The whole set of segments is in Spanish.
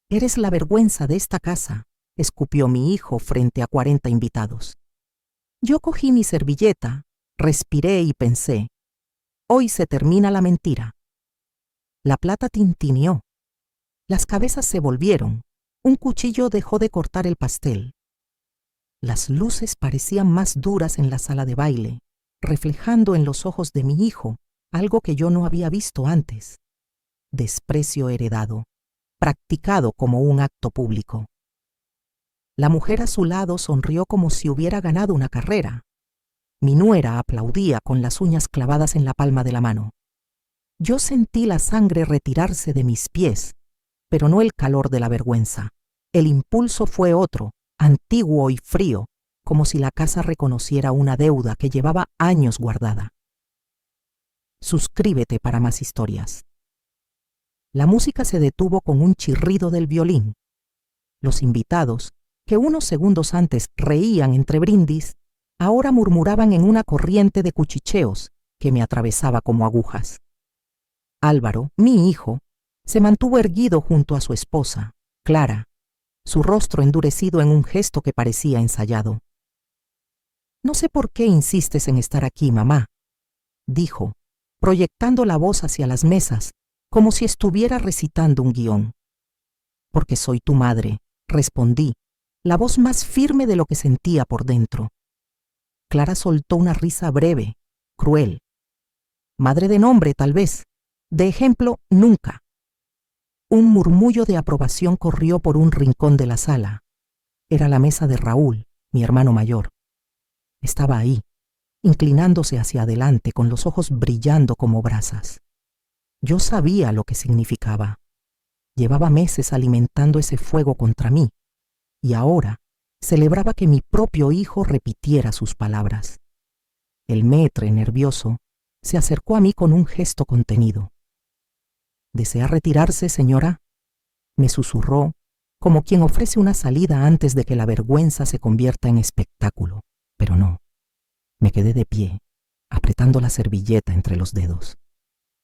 Eres la vergüenza de esta casa, escupió mi hijo frente a 40 invitados. Yo cogí mi servilleta, respiré y pensé, hoy se termina la mentira. La plata tintineó. Las cabezas se volvieron. Un cuchillo dejó de cortar el pastel. Las luces parecían más duras en la sala de baile, reflejando en los ojos de mi hijo algo que yo no había visto antes. Desprecio heredado, practicado como un acto público. La mujer a su lado sonrió como si hubiera ganado una carrera. Mi nuera aplaudía con las uñas clavadas en la palma de la mano. Yo sentí la sangre retirarse de mis pies, pero no el calor de la vergüenza. El impulso fue otro, antiguo y frío, como si la casa reconociera una deuda que llevaba años guardada. Suscríbete para más historias. La música se detuvo con un chirrido del violín. Los invitados, que unos segundos antes reían entre brindis, ahora murmuraban en una corriente de cuchicheos que me atravesaba como agujas. Álvaro, mi hijo, se mantuvo erguido junto a su esposa, Clara, su rostro endurecido en un gesto que parecía ensayado. «No sé por qué insistes en estar aquí, mamá», dijo, proyectando la voz hacia las mesas, como si estuviera recitando un guión. «Porque soy tu madre», respondí, la voz más firme de lo que sentía por dentro. Clara soltó una risa breve, cruel. Madre de nombre, tal vez. De ejemplo, nunca. Un murmullo de aprobación corrió por un rincón de la sala. Era la mesa de Raúl, mi hermano mayor. Estaba ahí, inclinándose hacia adelante con los ojos brillando como brasas. Yo sabía lo que significaba. Llevaba meses alimentando ese fuego contra mí, y ahora celebraba que mi propio hijo repitiera sus palabras. El maître, nervioso, se acercó a mí con un gesto contenido. «¿Desea retirarse, señora?», me susurró, como quien ofrece una salida antes de que la vergüenza se convierta en espectáculo. Pero no. Me quedé de pie, apretando la servilleta entre los dedos.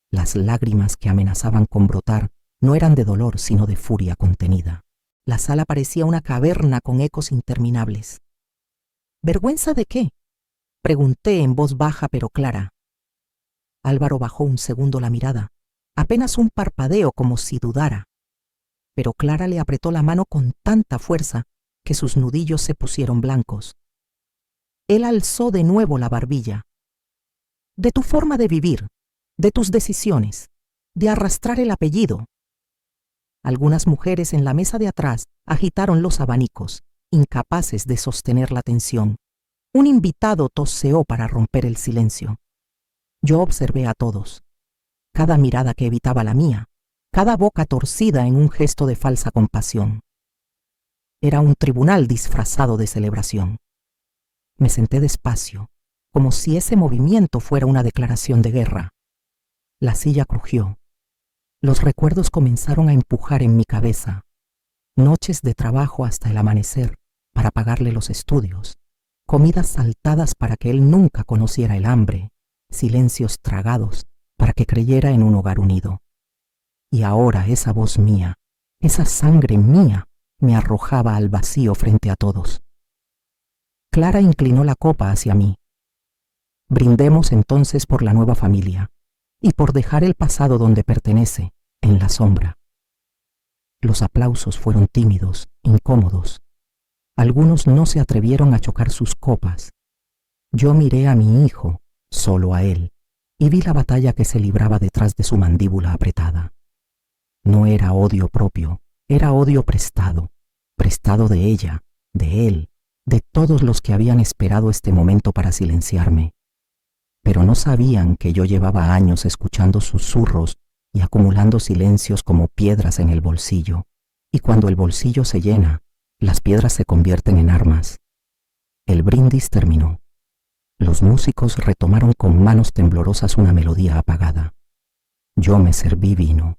Las lágrimas que amenazaban con brotar no eran de dolor, sino de furia contenida. La sala parecía una caverna con ecos interminables. «¿Vergüenza de qué?», pregunté en voz baja pero clara. Álvaro bajó un segundo la mirada, apenas un parpadeo como si dudara. Pero Clara le apretó la mano con tanta fuerza que sus nudillos se pusieron blancos. Él alzó de nuevo la barbilla. «De tu forma de vivir, de tus decisiones, de arrastrar el apellido». Algunas mujeres en la mesa de atrás agitaron los abanicos, incapaces de sostener la tensión. Un invitado toseó para romper el silencio. Yo observé a todos. Cada mirada que evitaba la mía, cada boca torcida en un gesto de falsa compasión. Era un tribunal disfrazado de celebración. Me senté despacio, como si ese movimiento fuera una declaración de guerra. La silla crujió. Los recuerdos comenzaron a empujar en mi cabeza. Noches de trabajo hasta el amanecer para pagarle los estudios, comidas saltadas para que él nunca conociera el hambre, silencios tragados para que creyera en un hogar unido. Y ahora esa voz mía, esa sangre mía, me arrojaba al vacío frente a todos. Clara inclinó la copa hacia mí. Brindemos entonces por la nueva familia y por dejar el pasado donde pertenece, en la sombra. Los aplausos fueron tímidos, incómodos. Algunos no se atrevieron a chocar sus copas. Yo miré a mi hijo, solo a él, y vi la batalla que se libraba detrás de su mandíbula apretada. No era odio propio, era odio prestado, prestado de ella, de él, de todos los que habían esperado este momento para silenciarme. Pero no sabían que yo llevaba años escuchando susurros y acumulando silencios como piedras en el bolsillo, y cuando el bolsillo se llena, las piedras se convierten en armas. El brindis terminó. Los músicos retomaron con manos temblorosas una melodía apagada. Yo me serví vino.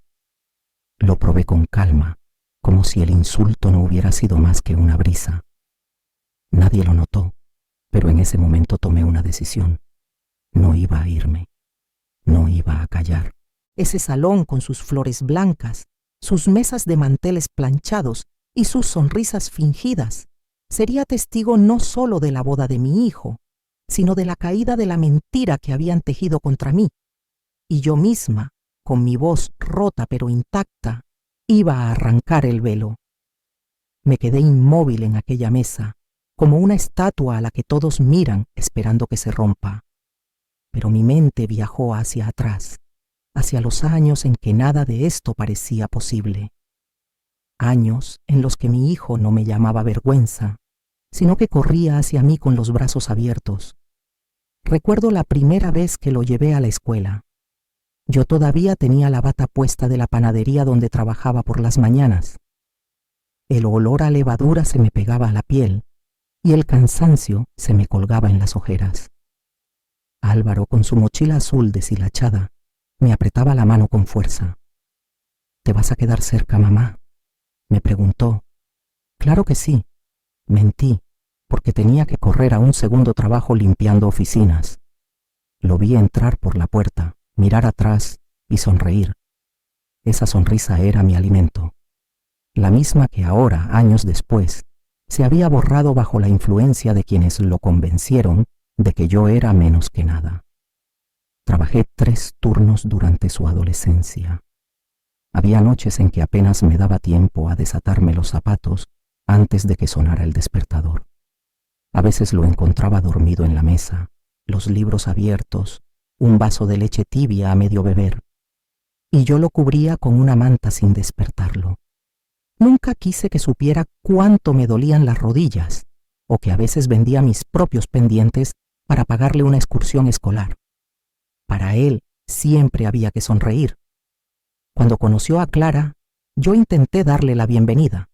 Lo probé con calma, como si el insulto no hubiera sido más que una brisa. Nadie lo notó, pero en ese momento tomé una decisión. No iba a irme, no iba a callar. Ese salón con sus flores blancas, sus mesas de manteles planchados y sus sonrisas fingidas, sería testigo no solo de la boda de mi hijo, sino de la caída de la mentira que habían tejido contra mí. Y yo misma, con mi voz rota pero intacta, iba a arrancar el velo. Me quedé inmóvil en aquella mesa, como una estatua a la que todos miran esperando que se rompa. Pero mi mente viajó hacia atrás, hacia los años en que nada de esto parecía posible. Años en los que mi hijo no me llamaba vergüenza, sino que corría hacia mí con los brazos abiertos. Recuerdo la primera vez que lo llevé a la escuela. Yo todavía tenía la bata puesta de la panadería donde trabajaba por las mañanas. El olor a levadura se me pegaba a la piel y el cansancio se me colgaba en las ojeras. Álvaro, con su mochila azul deshilachada, me apretaba la mano con fuerza. ¿Te vas a quedar cerca, mamá?, me preguntó. Claro que sí. Mentí, porque tenía que correr a un segundo trabajo limpiando oficinas. Lo vi entrar por la puerta, mirar atrás y sonreír. Esa sonrisa era mi alimento, la misma que ahora, años después, se había borrado bajo la influencia de quienes lo convencieron de que yo era menos que nada. Trabajé 3 turnos durante su adolescencia. Había noches en que apenas me daba tiempo a desatarme los zapatos antes de que sonara el despertador. A veces lo encontraba dormido en la mesa, los libros abiertos, un vaso de leche tibia a medio beber, y yo lo cubría con una manta sin despertarlo. Nunca quise que supiera cuánto me dolían las rodillas, o que a veces vendía mis propios pendientes para pagarle una excursión escolar. Para él siempre había que sonreír. Cuando conoció a Clara, yo intenté darle la bienvenida.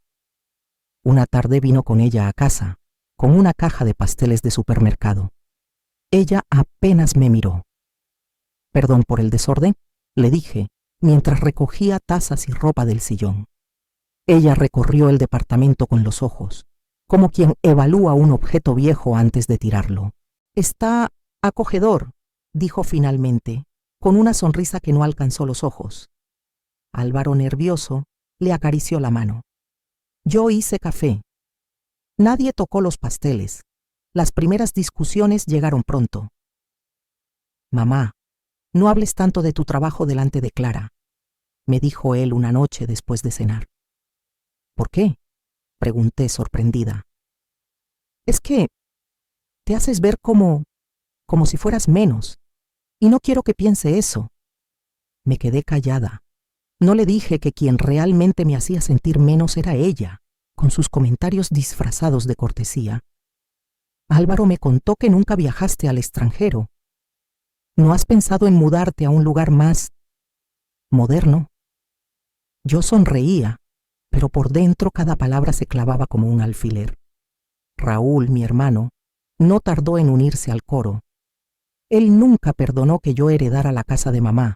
Una tarde vino con ella a casa, con una caja de pasteles de supermercado. Ella apenas me miró. Perdón por el desorden, le dije, mientras recogía tazas y ropa del sillón. Ella recorrió el departamento con los ojos, como quien evalúa un objeto viejo antes de tirarlo. Está acogedor, dijo finalmente, con una sonrisa que no alcanzó los ojos. Álvaro, nervioso, le acarició la mano. Yo hice café. Nadie tocó los pasteles. Las primeras discusiones llegaron pronto. Mamá, no hables tanto de tu trabajo delante de Clara, me dijo él una noche después de cenar. ¿Por qué?, pregunté sorprendida. Es que te haces ver como si fueras menos, y no quiero que piense eso. Me quedé callada. No le dije que quien realmente me hacía sentir menos era ella, con sus comentarios disfrazados de cortesía. Álvaro me contó que nunca viajaste al extranjero. ¿No has pensado en mudarte a un lugar más moderno? Yo sonreía, pero por dentro cada palabra se clavaba como un alfiler. Raúl, mi hermano, no tardó en unirse al coro. Él nunca perdonó que yo heredara la casa de mamá,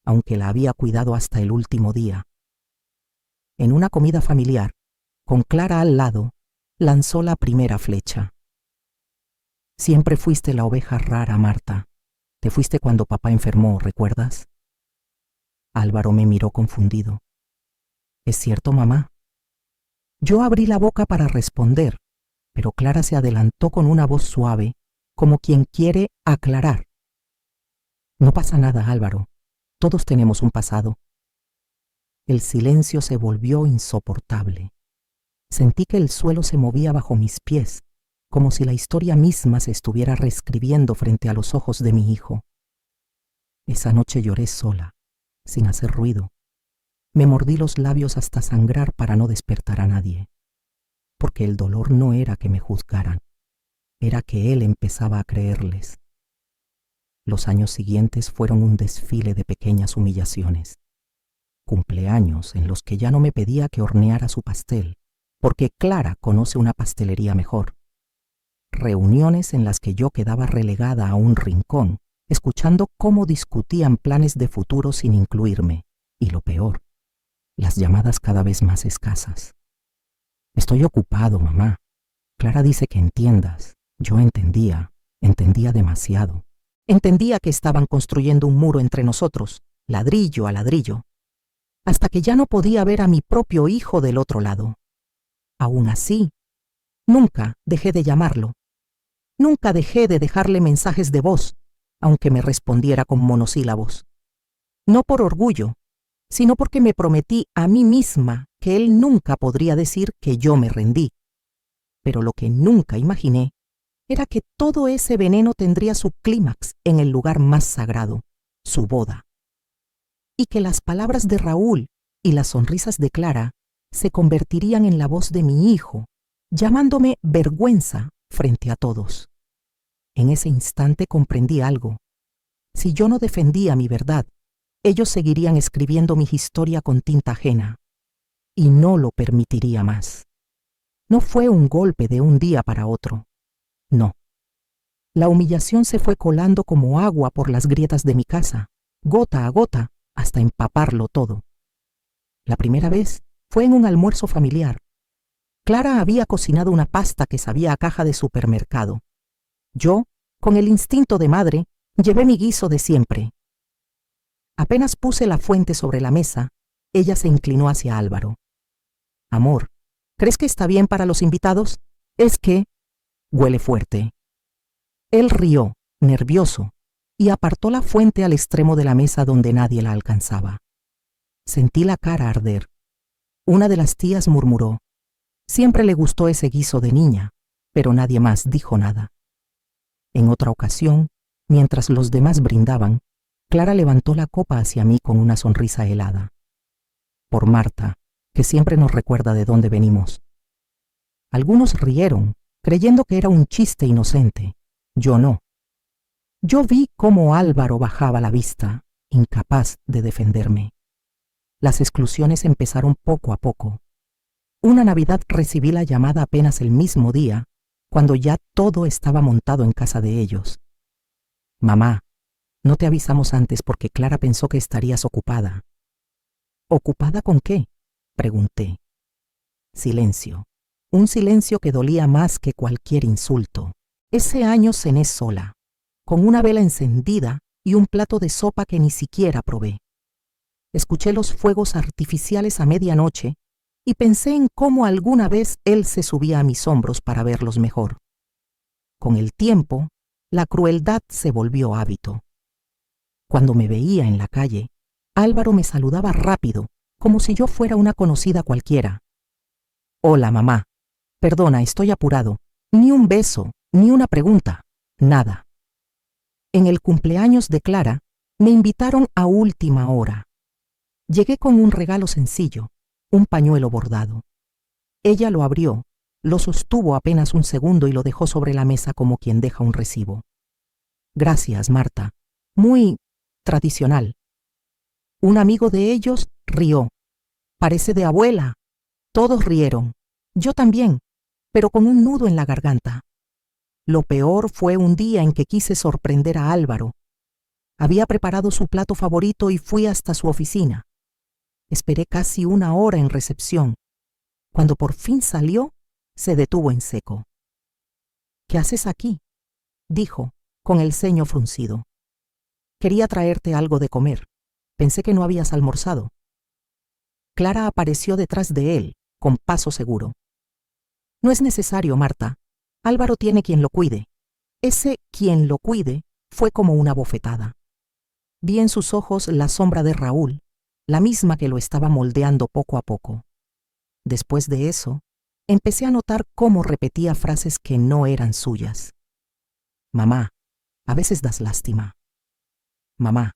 aunque la había cuidado hasta el último día. En una comida familiar, con Clara al lado, lanzó la primera flecha. Siempre fuiste la oveja rara, Marta. Te fuiste cuando papá enfermó, ¿recuerdas? Álvaro me miró confundido. ¿Es cierto, mamá? Yo abrí la boca para responder, pero Clara se adelantó con una voz suave, como quien quiere aclarar. No pasa nada, Álvaro. Todos tenemos un pasado. El silencio se volvió insoportable. Sentí que el suelo se movía bajo mis pies, como si la historia misma se estuviera reescribiendo frente a los ojos de mi hijo. Esa noche lloré sola, sin hacer ruido. Me mordí los labios hasta sangrar para no despertar a nadie, porque el dolor no era que me juzgaran, era que él empezaba a creerles. Los años siguientes fueron un desfile de pequeñas humillaciones. Cumpleaños en los que ya no me pedía que horneara su pastel, porque Clara conoce una pastelería mejor. Reuniones en las que yo quedaba relegada a un rincón, escuchando cómo discutían planes de futuro sin incluirme. Y lo peor, las llamadas cada vez más escasas. Estoy ocupado, mamá. Clara dice que entiendas. Yo entendía demasiado. Entendía que estaban construyendo un muro entre nosotros, ladrillo a ladrillo. hasta que ya no podía ver a mi propio hijo del otro lado. Aún así, nunca dejé de llamarlo. Nunca dejé de dejarle mensajes de voz, aunque me respondiera con monosílabos. No por orgullo, sino porque me prometí a mí misma que él nunca podría decir que yo me rendí. Pero lo que nunca imaginé era que todo ese veneno tendría su clímax en el lugar más sagrado, su boda. Y que las palabras de Raúl y las sonrisas de Clara se convertirían en la voz de mi hijo, llamándome vergüenza frente a todos. En ese instante comprendí algo. Si yo no defendía mi verdad, ellos seguirían escribiendo mi historia con tinta ajena. Y no lo permitiría más. No fue un golpe de un día para otro. No. La humillación se fue colando como agua por las grietas de mi casa, gota a gota, hasta empaparlo todo. La primera vez fue en un almuerzo familiar. Clara había cocinado una pasta que sabía a caja de supermercado. Yo, con el instinto de madre, llevé mi guiso de siempre. Apenas puse la fuente sobre la mesa, ella se inclinó hacia Álvaro. Amor, ¿crees que está bien para los invitados? Es que huele fuerte. Él rió, nervioso, y apartó la fuente al extremo de la mesa donde nadie la alcanzaba. Sentí la cara arder. Una de las tías murmuró: siempre le gustó ese guiso de niña, pero nadie más dijo nada. En otra ocasión, mientras los demás brindaban, Clara levantó la copa hacia mí con una sonrisa helada. Por Marta, que siempre nos recuerda de dónde venimos. Algunos rieron, creyendo que era un chiste inocente. Yo no. Yo vi cómo Álvaro bajaba la vista, incapaz de defenderme. Las exclusiones empezaron poco a poco. Una Navidad recibí la llamada apenas el mismo día, cuando ya todo estaba montado en casa de ellos. Mamá, no te avisamos antes porque Clara pensó que estarías ocupada. ¿Ocupada con qué?, pregunté. Silencio. Un silencio que dolía más que cualquier insulto. Ese año cené sola, con una vela encendida y un plato de sopa que ni siquiera probé. Escuché los fuegos artificiales a medianoche y pensé en cómo alguna vez él se subía a mis hombros para verlos mejor. Con el tiempo, la crueldad se volvió hábito. Cuando me veía en la calle, Álvaro me saludaba rápido, como si yo fuera una conocida cualquiera. Hola, mamá. Perdona, estoy apurado. Ni un beso, ni una pregunta, nada. En el cumpleaños de Clara, me invitaron a última hora. Llegué con un regalo sencillo, un pañuelo bordado. Ella lo abrió, lo sostuvo apenas un segundo y lo dejó sobre la mesa como quien deja un recibo. Gracias, Marta. Muy tradicional. Un amigo de ellos rió. Parece de abuela. Todos rieron. Yo también, pero con un nudo en la garganta. Lo peor fue un día en que quise sorprender a Álvaro. Había preparado su plato favorito y fui hasta su oficina. Esperé casi una hora en recepción. Cuando por fin salió, se detuvo en seco. ¿Qué haces aquí?, dijo, con el ceño fruncido. Quería traerte algo de comer. Pensé que no habías almorzado. Clara apareció detrás de él, con paso seguro. No es necesario, Marta. Álvaro tiene quien lo cuide. Ese quien lo cuide fue como una bofetada. Vi en sus ojos la sombra de Raúl, la misma que lo estaba moldeando poco a poco. Después de eso, empecé a notar cómo repetía frases que no eran suyas. Mamá, a veces das lástima. Mamá,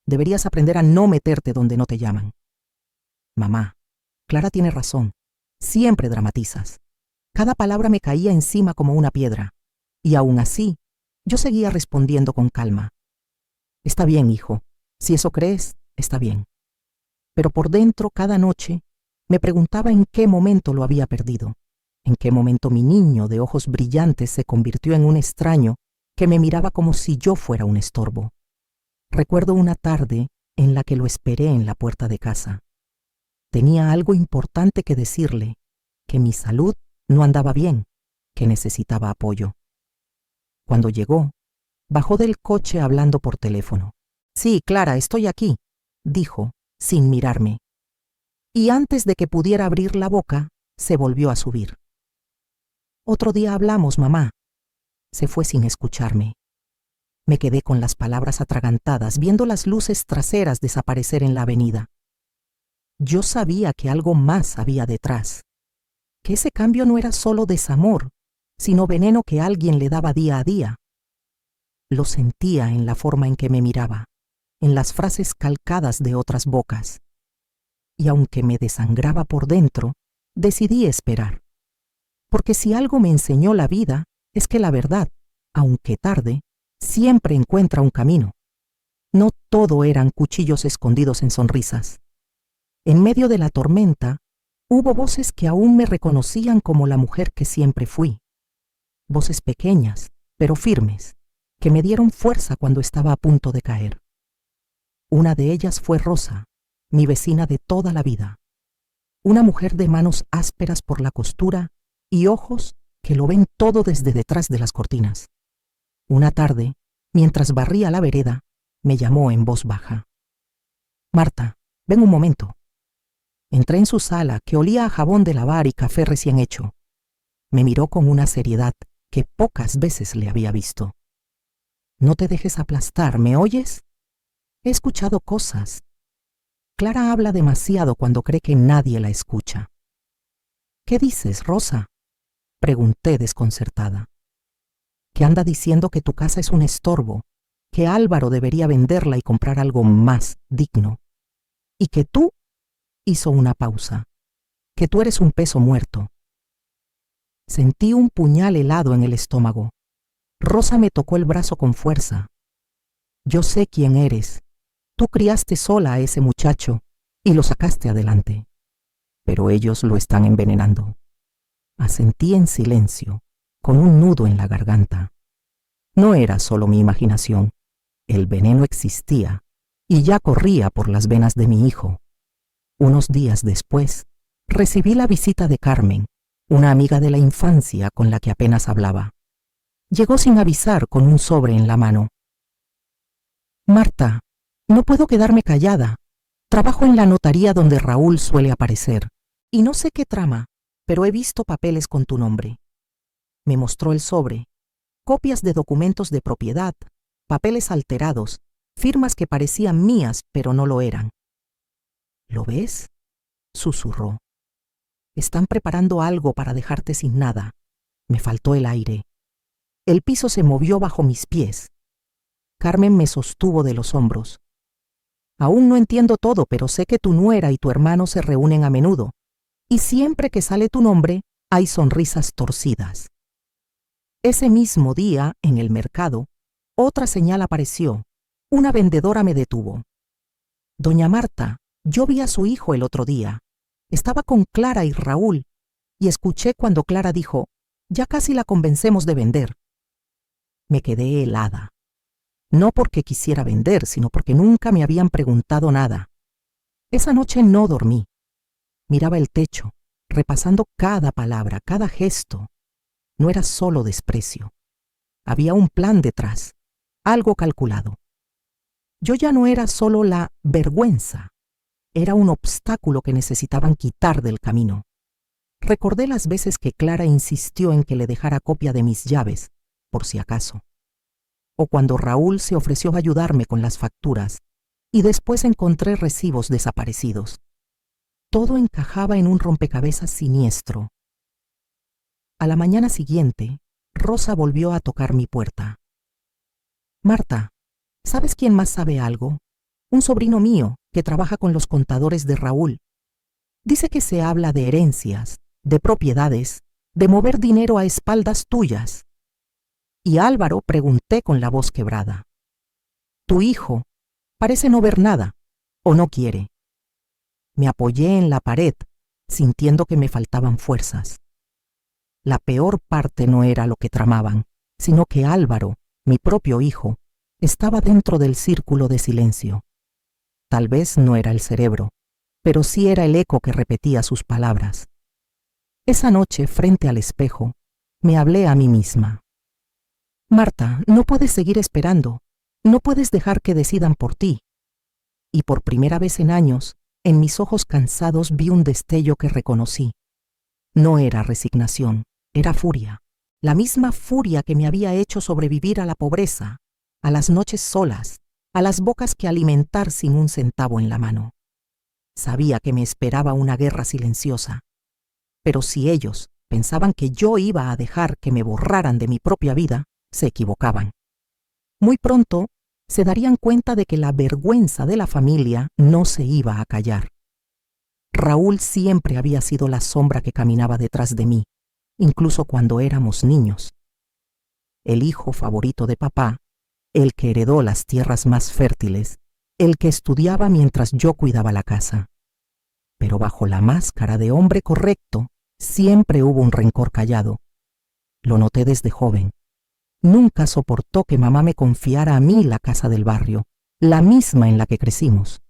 deberías aprender a no meterte donde no te llaman. Mamá, Clara tiene razón. Siempre dramatizas. Cada palabra me caía encima como una piedra. Y aún así, yo seguía respondiendo con calma. Está bien, hijo. Si eso crees, está bien. Pero por dentro, cada noche, me preguntaba en qué momento lo había perdido. En qué momento mi niño de ojos brillantes se convirtió en un extraño que me miraba como si yo fuera un estorbo. Recuerdo una tarde en la que lo esperé en la puerta de casa. Tenía algo importante que decirle, que mi salud no andaba bien, que necesitaba apoyo. Cuando llegó, bajó del coche hablando por teléfono. Sí, Clara, estoy aquí, dijo, sin mirarme. y antes de que pudiera abrir la boca, se volvió a subir. Otro día hablamos, mamá. Se fue sin escucharme. Me quedé con las palabras atragantadas, viendo las luces traseras desaparecer en la avenida. Yo sabía que algo más había detrás, que ese cambio no era solo desamor, sino veneno que alguien le daba día a día. Lo sentía en la forma en que me miraba, en las frases calcadas de otras bocas. Y aunque me desangraba por dentro, decidí esperar. Porque si algo me enseñó la vida, es que la verdad, aunque tarde, siempre encuentra un camino. No todo eran cuchillos escondidos en sonrisas. En medio de la tormenta, hubo voces que aún me reconocían como la mujer que siempre fui. Voces pequeñas, pero firmes, que me dieron fuerza cuando estaba a punto de caer. Una de ellas fue Rosa, mi vecina de toda la vida. Una mujer de manos ásperas por la costura y ojos que lo ven todo desde detrás de las cortinas. Una tarde, mientras barría la vereda, me llamó en voz baja. Marta, ven un momento. Entré en su sala, que olía a jabón de lavar y café recién hecho. Me miró con una seriedad que pocas veces le había visto. No te dejes aplastar, ¿me oyes? He escuchado cosas. Clara habla demasiado cuando cree que nadie la escucha. ¿Qué dices, Rosa? Pregunté desconcertada. Que anda diciendo que tu casa es un estorbo, que Álvaro debería venderla y comprar algo más digno. Y que tú, hizo una pausa, que tú eres un peso muerto. Sentí un puñal helado en el estómago. Rosa me tocó el brazo con fuerza. Yo sé quién eres. Tú criaste sola a ese muchacho y lo sacaste adelante. Pero ellos lo están envenenando. Asentí en silencio, con un nudo en la garganta. No era solo mi imaginación. El veneno existía y ya corría por las venas de mi hijo. Unos días después, recibí la visita de Carmen, una amiga de la infancia con la que apenas hablaba. Llegó sin avisar con un sobre en la mano. Marta, no puedo quedarme callada. Trabajo en la notaría donde Raúl suele aparecer, y no sé qué trama, pero he visto papeles con tu nombre. Me mostró el sobre, copias de documentos de propiedad, papeles alterados, firmas que parecían mías, pero no lo eran. ¿Lo ves? Susurró. Están preparando algo para dejarte sin nada. Me faltó el aire. El piso se movió bajo mis pies. Carmen me sostuvo de los hombros. Aún no entiendo todo, pero sé que tu nuera y tu hermano se reúnen a menudo, y siempre que sale tu nombre, hay sonrisas torcidas. Ese mismo día, en el mercado, otra señal apareció. Una vendedora me detuvo. Doña Marta, yo vi a su hijo el otro día. Estaba con Clara y Raúl, y escuché cuando Clara dijo, ya casi la convencemos de vender. Me quedé helada. No porque quisiera vender, sino porque nunca me habían preguntado nada. Esa noche no dormí. Miraba el techo, repasando cada palabra, cada gesto. No era solo desprecio. Había un plan detrás, algo calculado. Yo ya no era solo la vergüenza. Era un obstáculo que necesitaban quitar del camino. Recordé las veces que Clara insistió en que le dejara copia de mis llaves, por si acaso. O cuando Raúl se ofreció a ayudarme con las facturas, y después encontré recibos desaparecidos. Todo encajaba en un rompecabezas siniestro. A la mañana siguiente, Rosa volvió a tocar mi puerta. Marta, ¿sabes quién más sabe algo? Un sobrino mío que trabaja con los contadores de Raúl. Dice que se habla de herencias, de propiedades, de mover dinero a espaldas tuyas. Y Álvaro, pregunté con la voz quebrada. Tu hijo parece no ver nada, o no quiere. Me apoyé en la pared, sintiendo que me faltaban fuerzas. La peor parte no era lo que tramaban, sino que Álvaro, mi propio hijo, estaba dentro del círculo de silencio. Tal vez no era el cerebro, pero sí era el eco que repetía sus palabras. Esa noche, frente al espejo, me hablé a mí misma. Marta, no puedes seguir esperando. No puedes dejar que decidan por ti. Y por primera vez en años, En mis ojos cansados vi un destello que reconocí. No era resignación, era furia. La misma furia que me había hecho sobrevivir a la pobreza, a las noches solas, a las bocas que alimentar sin un centavo en la mano. Sabía que me esperaba una guerra silenciosa. Pero si ellos pensaban que yo iba a dejar que me borraran de mi propia vida, se equivocaban. Muy pronto se darían cuenta de que la vergüenza de la familia no se iba a callar. Raúl siempre había sido la sombra que caminaba detrás de mí, incluso cuando éramos niños. El hijo favorito de papá, el que heredó las tierras más fértiles, el que estudiaba mientras yo cuidaba la casa. Pero bajo la máscara de hombre correcto, siempre hubo un rencor callado. Lo noté desde joven. Nunca soportó que mamá me confiara a mí la casa del barrio, la misma en la que crecimos.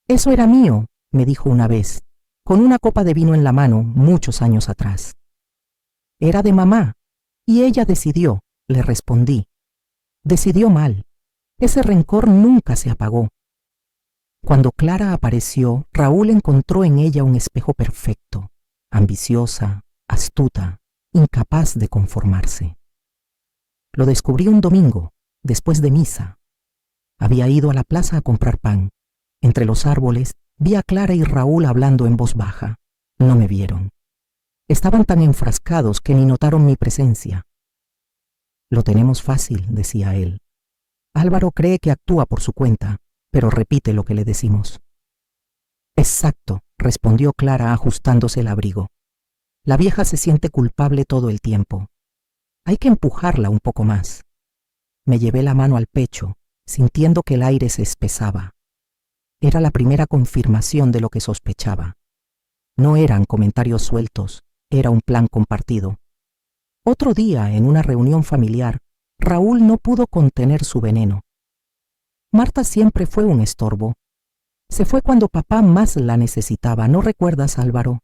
Eso era mío, me dijo una vez, con una copa de vino en la mano muchos años atrás. Era de mamá, y ella decidió, le respondí. Decidió mal. Ese rencor nunca se apagó. Cuando Clara apareció, Raúl encontró en ella un espejo perfecto, ambiciosa, astuta, incapaz de conformarse. Lo descubrí un domingo, después de misa. Había ido a la plaza a comprar pan. Entre los árboles vi a Clara y Raúl hablando en voz baja. No me vieron. Estaban tan enfrascados que ni notaron mi presencia. Lo tenemos fácil, decía él. Álvaro cree que actúa por su cuenta, pero repite lo que le decimos. Exacto, respondió Clara ajustándose el abrigo. La vieja se siente culpable todo el tiempo. Hay que empujarla un poco más. Me llevé la mano al pecho, sintiendo que el aire se espesaba. Era la primera confirmación de lo que sospechaba. No eran comentarios sueltos, era un plan compartido. Otro día, en una reunión familiar, Raúl no pudo contener su veneno. Marta siempre fue un estorbo. Se fue cuando papá más la necesitaba, ¿no recuerdas, Álvaro?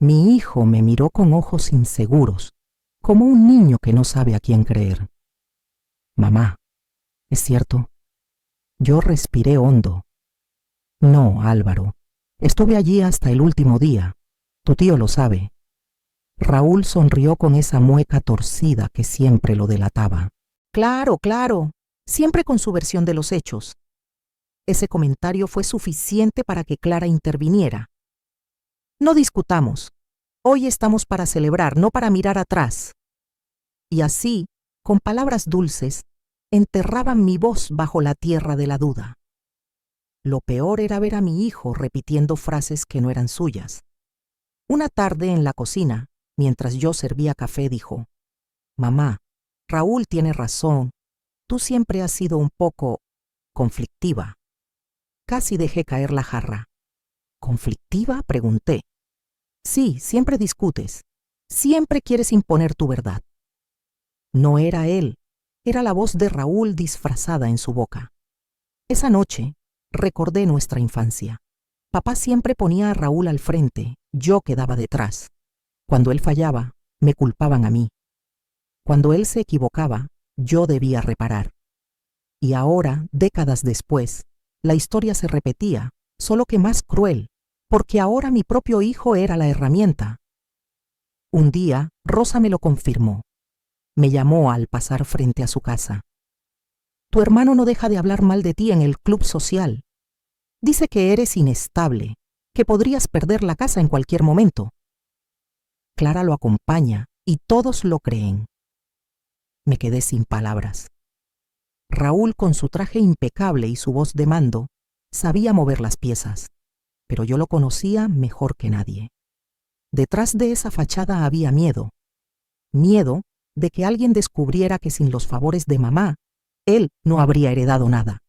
Mi hijo me miró con ojos inseguros, como un niño que no sabe a quién creer. Mamá, ¿es cierto? Yo respiré hondo. No, Álvaro, estuve allí hasta el último día. Tu tío lo sabe. Raúl sonrió con esa mueca torcida que siempre lo delataba. Claro, claro, siempre con su versión de los hechos. Ese comentario fue suficiente para que Clara interviniera. No discutamos. Hoy estamos para celebrar, no para mirar atrás. Y así, con palabras dulces, enterraban mi voz bajo la tierra de la duda. Lo peor era ver a mi hijo repitiendo frases que no eran suyas. Una tarde en la cocina, mientras yo servía café, dijo: Mamá, Raúl tiene razón. Tú siempre has sido un poco conflictiva. Casi dejé caer la jarra. ¿Conflictiva?, pregunté. Sí, siempre discutes. Siempre quieres imponer tu verdad. No era él, era la voz de Raúl disfrazada en su boca. Esa noche recordé nuestra infancia. Papá siempre ponía a Raúl al frente, yo quedaba detrás. Cuando él fallaba, me culpaban a mí. Cuando él se equivocaba, yo debía reparar. Y ahora, décadas después, la historia se repetía, solo que más cruel, porque ahora mi propio hijo era la herramienta. Un día, Rosa me lo confirmó. Me llamó al pasar frente a su casa. Tu hermano no deja de hablar mal de ti en el club social. Dice que eres inestable, que podrías perder la casa en cualquier momento. Clara lo acompaña y todos lo creen. Me quedé sin palabras. Raúl, con su traje impecable y su voz de mando, sabía mover las piezas, pero yo lo conocía mejor que nadie. Detrás de esa fachada había miedo. Miedo de que alguien descubriera que sin los favores de mamá, él no habría heredado nada.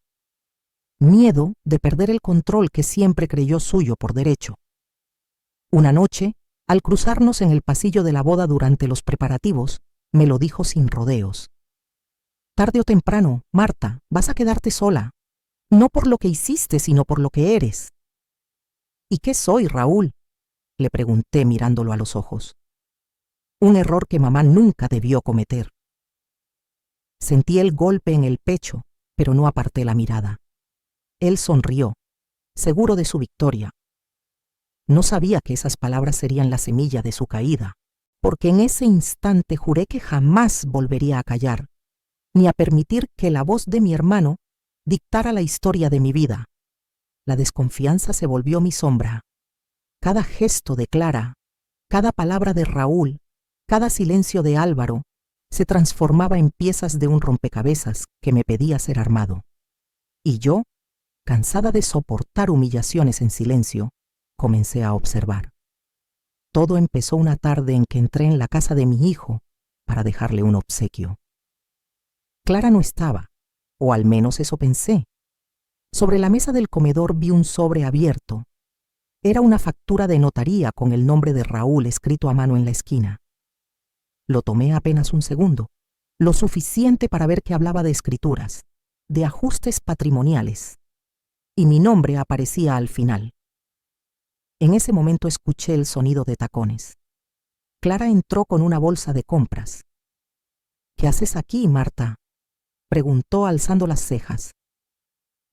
Miedo de perder el control que siempre creyó suyo por derecho. Una noche, al cruzarnos en el pasillo de la boda durante los preparativos, me lo dijo sin rodeos. Tarde o temprano, Marta, vas a quedarte sola. No por lo que hiciste, sino por lo que eres. ¿Y qué soy, Raúl?, le pregunté mirándolo a los ojos. Un error que mamá nunca debió cometer. Sentí el golpe en el pecho, pero no aparté la mirada. Él sonrió. seguro de su victoria. No sabía que esas palabras serían la semilla de su caída, porque en ese instante juré que jamás volvería a callar, ni a permitir que la voz de mi hermano dictara la historia de mi vida. La desconfianza se volvió mi sombra. Cada gesto de Clara, cada palabra de Raúl, cada silencio de Álvaro, se transformaba en piezas de un rompecabezas que me pedía ser armado. Y yo, cansada de soportar humillaciones en silencio, comencé a observar. Todo empezó una tarde en que entré en la casa de mi hijo para dejarle un obsequio. Clara no estaba, o al menos eso pensé. Sobre la mesa del comedor vi un sobre abierto. Era una factura de notaría con el nombre de Raúl escrito a mano en la esquina. Lo tomé apenas un segundo, lo suficiente para ver que hablaba de escrituras, de ajustes patrimoniales, y mi nombre aparecía al final. En ese momento escuché el sonido de tacones. Clara entró con una bolsa de compras. «¿Qué haces aquí, Marta?», preguntó alzando las cejas.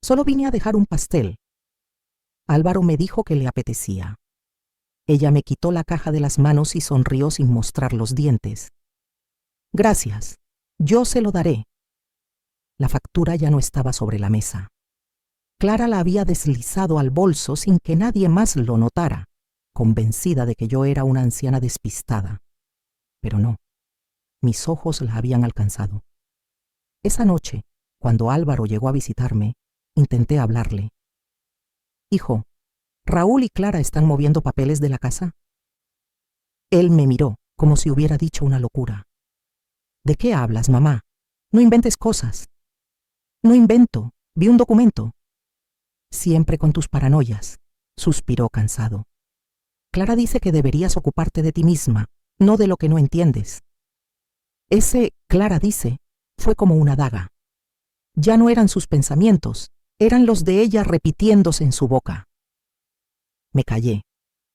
«Solo vine a dejar un pastel». Álvaro me dijo que le apetecía. Ella me quitó la caja de las manos y sonrió sin mostrar los dientes. «Gracias, yo se lo daré». La factura ya no estaba sobre la mesa. Clara la había deslizado al bolso sin que nadie más lo notara, convencida de que yo era una anciana despistada. Pero no, mis ojos la habían alcanzado. Esa noche, cuando Álvaro llegó a visitarme, intenté hablarle. «Hijo, ¿Raúl y Clara están moviendo papeles de la casa?». Él me miró como si hubiera dicho una locura. «¿De qué hablas, mamá? No inventes cosas». «No invento, vi un documento». «Siempre con tus paranoias», suspiró cansado. «Clara dice que deberías ocuparte de ti misma, no de lo que no entiendes». Ese «Clara dice» fue como una daga. Ya no eran sus pensamientos, eran los de ella repitiéndose en su boca. Me callé,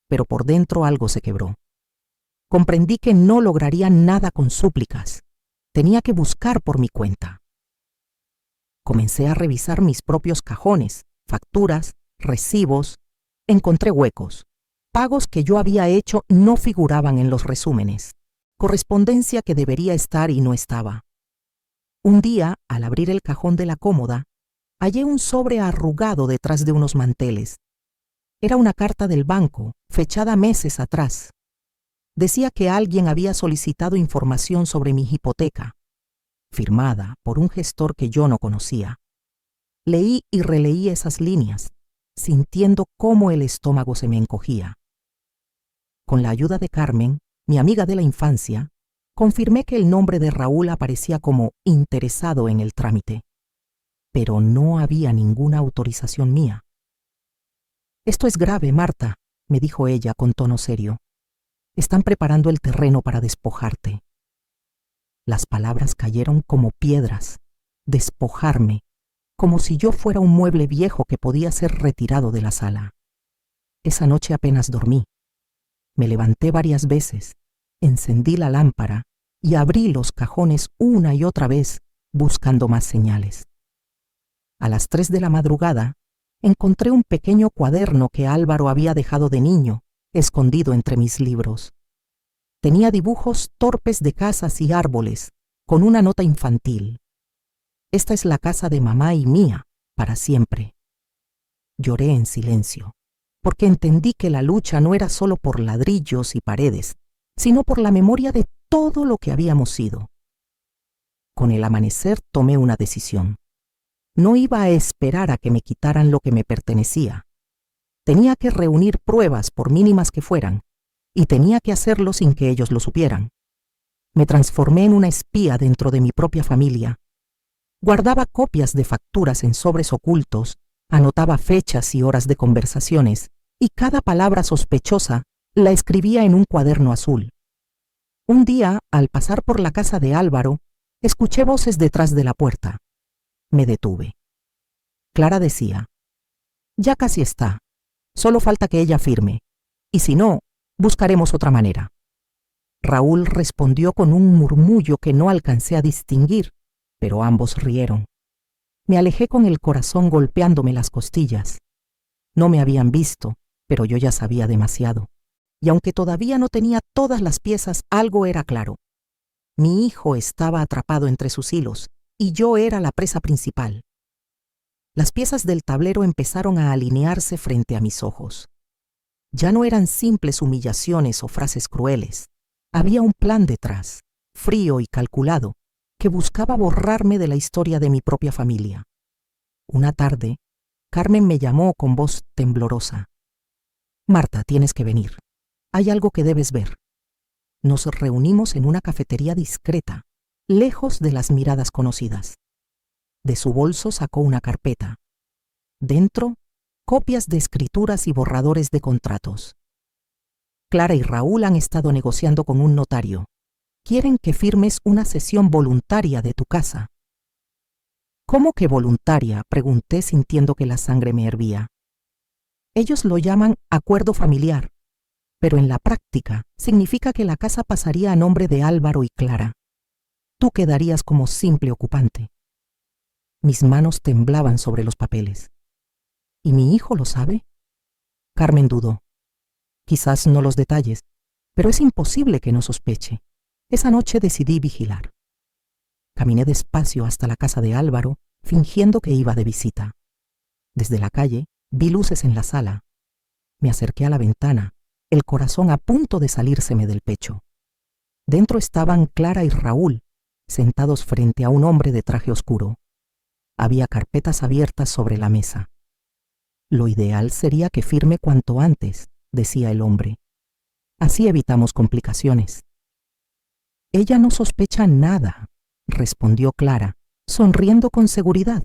pero por dentro algo se quebró. Comprendí que no lograría nada con súplicas. Tenía que buscar por mi cuenta. Comencé a revisar mis propios cajones, facturas, recibos. Encontré huecos. Pagos que yo había hecho no figuraban en los resúmenes. Correspondencia que debería estar y no estaba. Un día, al abrir el cajón de la cómoda, hallé un sobre arrugado detrás de unos manteles. Era una carta del banco, fechada meses atrás. Decía que alguien había solicitado información sobre mi hipoteca, firmada por un gestor que yo no conocía. Leí y releí esas líneas, sintiendo cómo el estómago se me encogía. Con la ayuda de Carmen, mi amiga de la infancia, confirmé que el nombre de Raúl aparecía como interesado en el trámite, pero no había ninguna autorización mía. «Esto es grave, Marta», me dijo ella con tono serio. «Están preparando el terreno para despojarte». Las palabras cayeron como piedras. Despojarme, como si yo fuera un mueble viejo que podía ser retirado de la sala. Esa noche apenas dormí. Me levanté varias veces, encendí la lámpara y abrí los cajones una y otra vez buscando más señales. A las 3 de la madrugada encontré un pequeño cuaderno que Álvaro había dejado de niño, escondido entre mis libros. Tenía dibujos torpes de casas y árboles, con una nota infantil. «Esta es la casa de mamá y mía, para siempre». Lloré en silencio, porque entendí que la lucha no era solo por ladrillos y paredes, sino por la memoria de todo lo que habíamos sido. Con el amanecer tomé una decisión. No iba a esperar a que me quitaran lo que me pertenecía. Tenía que reunir pruebas, por mínimas que fueran, y tenía que hacerlo sin que ellos lo supieran. Me transformé en una espía dentro de mi propia familia. Guardaba copias de facturas en sobres ocultos, anotaba fechas y horas de conversaciones, y cada palabra sospechosa la escribía en un cuaderno azul. Un día, al pasar por la casa de Álvaro, escuché voces detrás de la puerta. Me detuve. Clara decía: «Ya casi está. Solo falta que ella firme. Y si no, buscaremos otra manera». Raúl respondió con un murmullo que no alcancé a distinguir, pero ambos rieron. Me alejé con el corazón golpeándome las costillas. No me habían visto, pero yo ya sabía demasiado. Y aunque todavía no tenía todas las piezas, algo era claro. Mi hijo estaba atrapado entre sus hilos, y yo era la presa principal. Las piezas del tablero empezaron a alinearse frente a mis ojos. Ya no eran simples humillaciones o frases crueles. Había un plan detrás, frío y calculado, que buscaba borrarme de la historia de mi propia familia. Una tarde, Carmen me llamó con voz temblorosa. «Marta, tienes que venir. Hay algo que debes ver». Nos reunimos en una cafetería discreta, lejos de las miradas conocidas. De su bolso sacó una carpeta. Dentro, copias de escrituras y borradores de contratos. «Clara y Raúl han estado negociando con un notario. Quieren que firmes una cesión voluntaria de tu casa». «¿Cómo que voluntaria?», pregunté sintiendo que la sangre me hervía. «Ellos lo llaman acuerdo familiar, pero en la práctica significa que la casa pasaría a nombre de Álvaro y Clara. Tú quedarías como simple ocupante». Mis manos temblaban sobre los papeles. ¿Y mi hijo lo sabe? Carmen dudó. Quizás no los detalles, pero es imposible que no sospeche. Esa noche decidí vigilar. Caminé despacio hasta la casa de Álvaro, fingiendo que iba de visita. Desde la calle vi luces en la sala. Me acerqué a la ventana, el corazón a punto de salírseme del pecho. Dentro estaban Clara y Raúl, sentados frente a un hombre de traje oscuro. Había carpetas abiertas sobre la mesa. «Lo ideal sería que firme cuanto antes», decía el hombre. «Así evitamos complicaciones». «Ella no sospecha nada», respondió Clara, sonriendo con seguridad.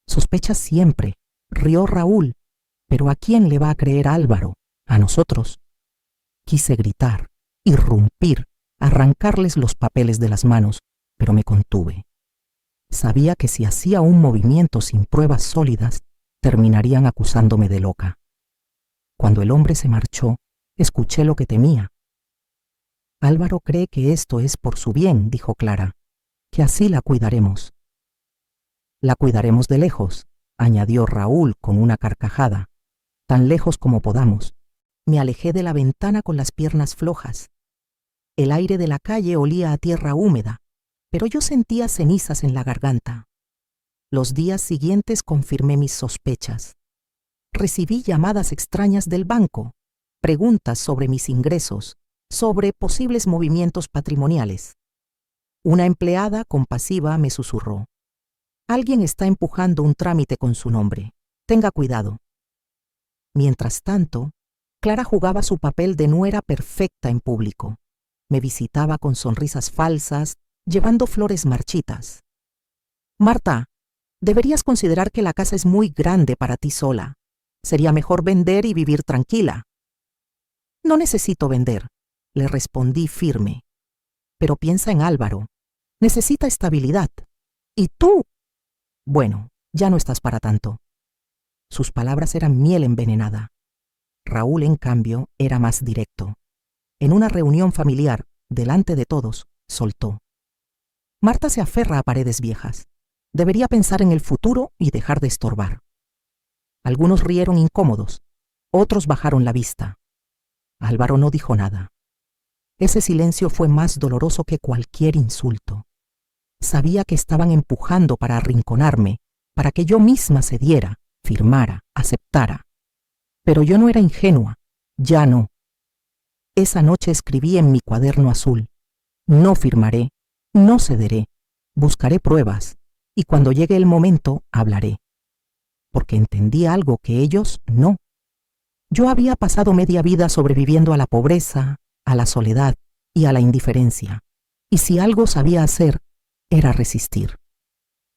«Sospecha siempre», rió Raúl. «Pero ¿a quién le va a creer Álvaro? ¿A nosotros?» Quise gritar, irrumpir, arrancarles los papeles de las manos, pero me contuve. Sabía que si hacía un movimiento sin pruebas sólidas, terminarían acusándome de loca. Cuando el hombre se marchó, escuché lo que temía. «Álvaro cree que esto es por su bien», dijo Clara, «que así la cuidaremos». «La cuidaremos de lejos», añadió Raúl con una carcajada, «tan lejos como podamos». Me alejé de la ventana con las piernas flojas. El aire de la calle olía a tierra húmeda, pero yo sentía cenizas en la garganta. Los días siguientes confirmé mis sospechas. Recibí llamadas extrañas del banco, preguntas sobre mis ingresos, sobre posibles movimientos patrimoniales. Una empleada compasiva me susurró: «Alguien está empujando un trámite con su nombre. Tenga cuidado». Mientras tanto, Clara jugaba su papel de nuera perfecta en público. Me visitaba con sonrisas falsas, llevando flores marchitas. «Marta, deberías considerar que la casa es muy grande para ti sola. Sería mejor vender y vivir tranquila». «No necesito vender», le respondí firme. «Pero piensa en Álvaro. Necesita estabilidad. ¿Y tú? Bueno, ya no estás para tanto». Sus palabras eran miel envenenada. Raúl, en cambio, era más directo. En una reunión familiar, delante de todos, soltó: «Marta se aferra a paredes viejas. Debería pensar en el futuro y dejar de estorbar». Algunos rieron incómodos, otros bajaron la vista. Álvaro no dijo nada. Ese silencio fue más doloroso que cualquier insulto. Sabía que estaban empujando para arrinconarme, para que yo misma cediera, firmara, aceptara. Pero yo no era ingenua, ya no. Esa noche escribí en mi cuaderno azul: «No firmaré, no cederé, buscaré pruebas, y cuando llegue el momento hablaré». Porque entendí algo que ellos no. Yo había pasado media vida sobreviviendo a la pobreza, a la soledad y a la indiferencia, y si algo sabía hacer, era resistir.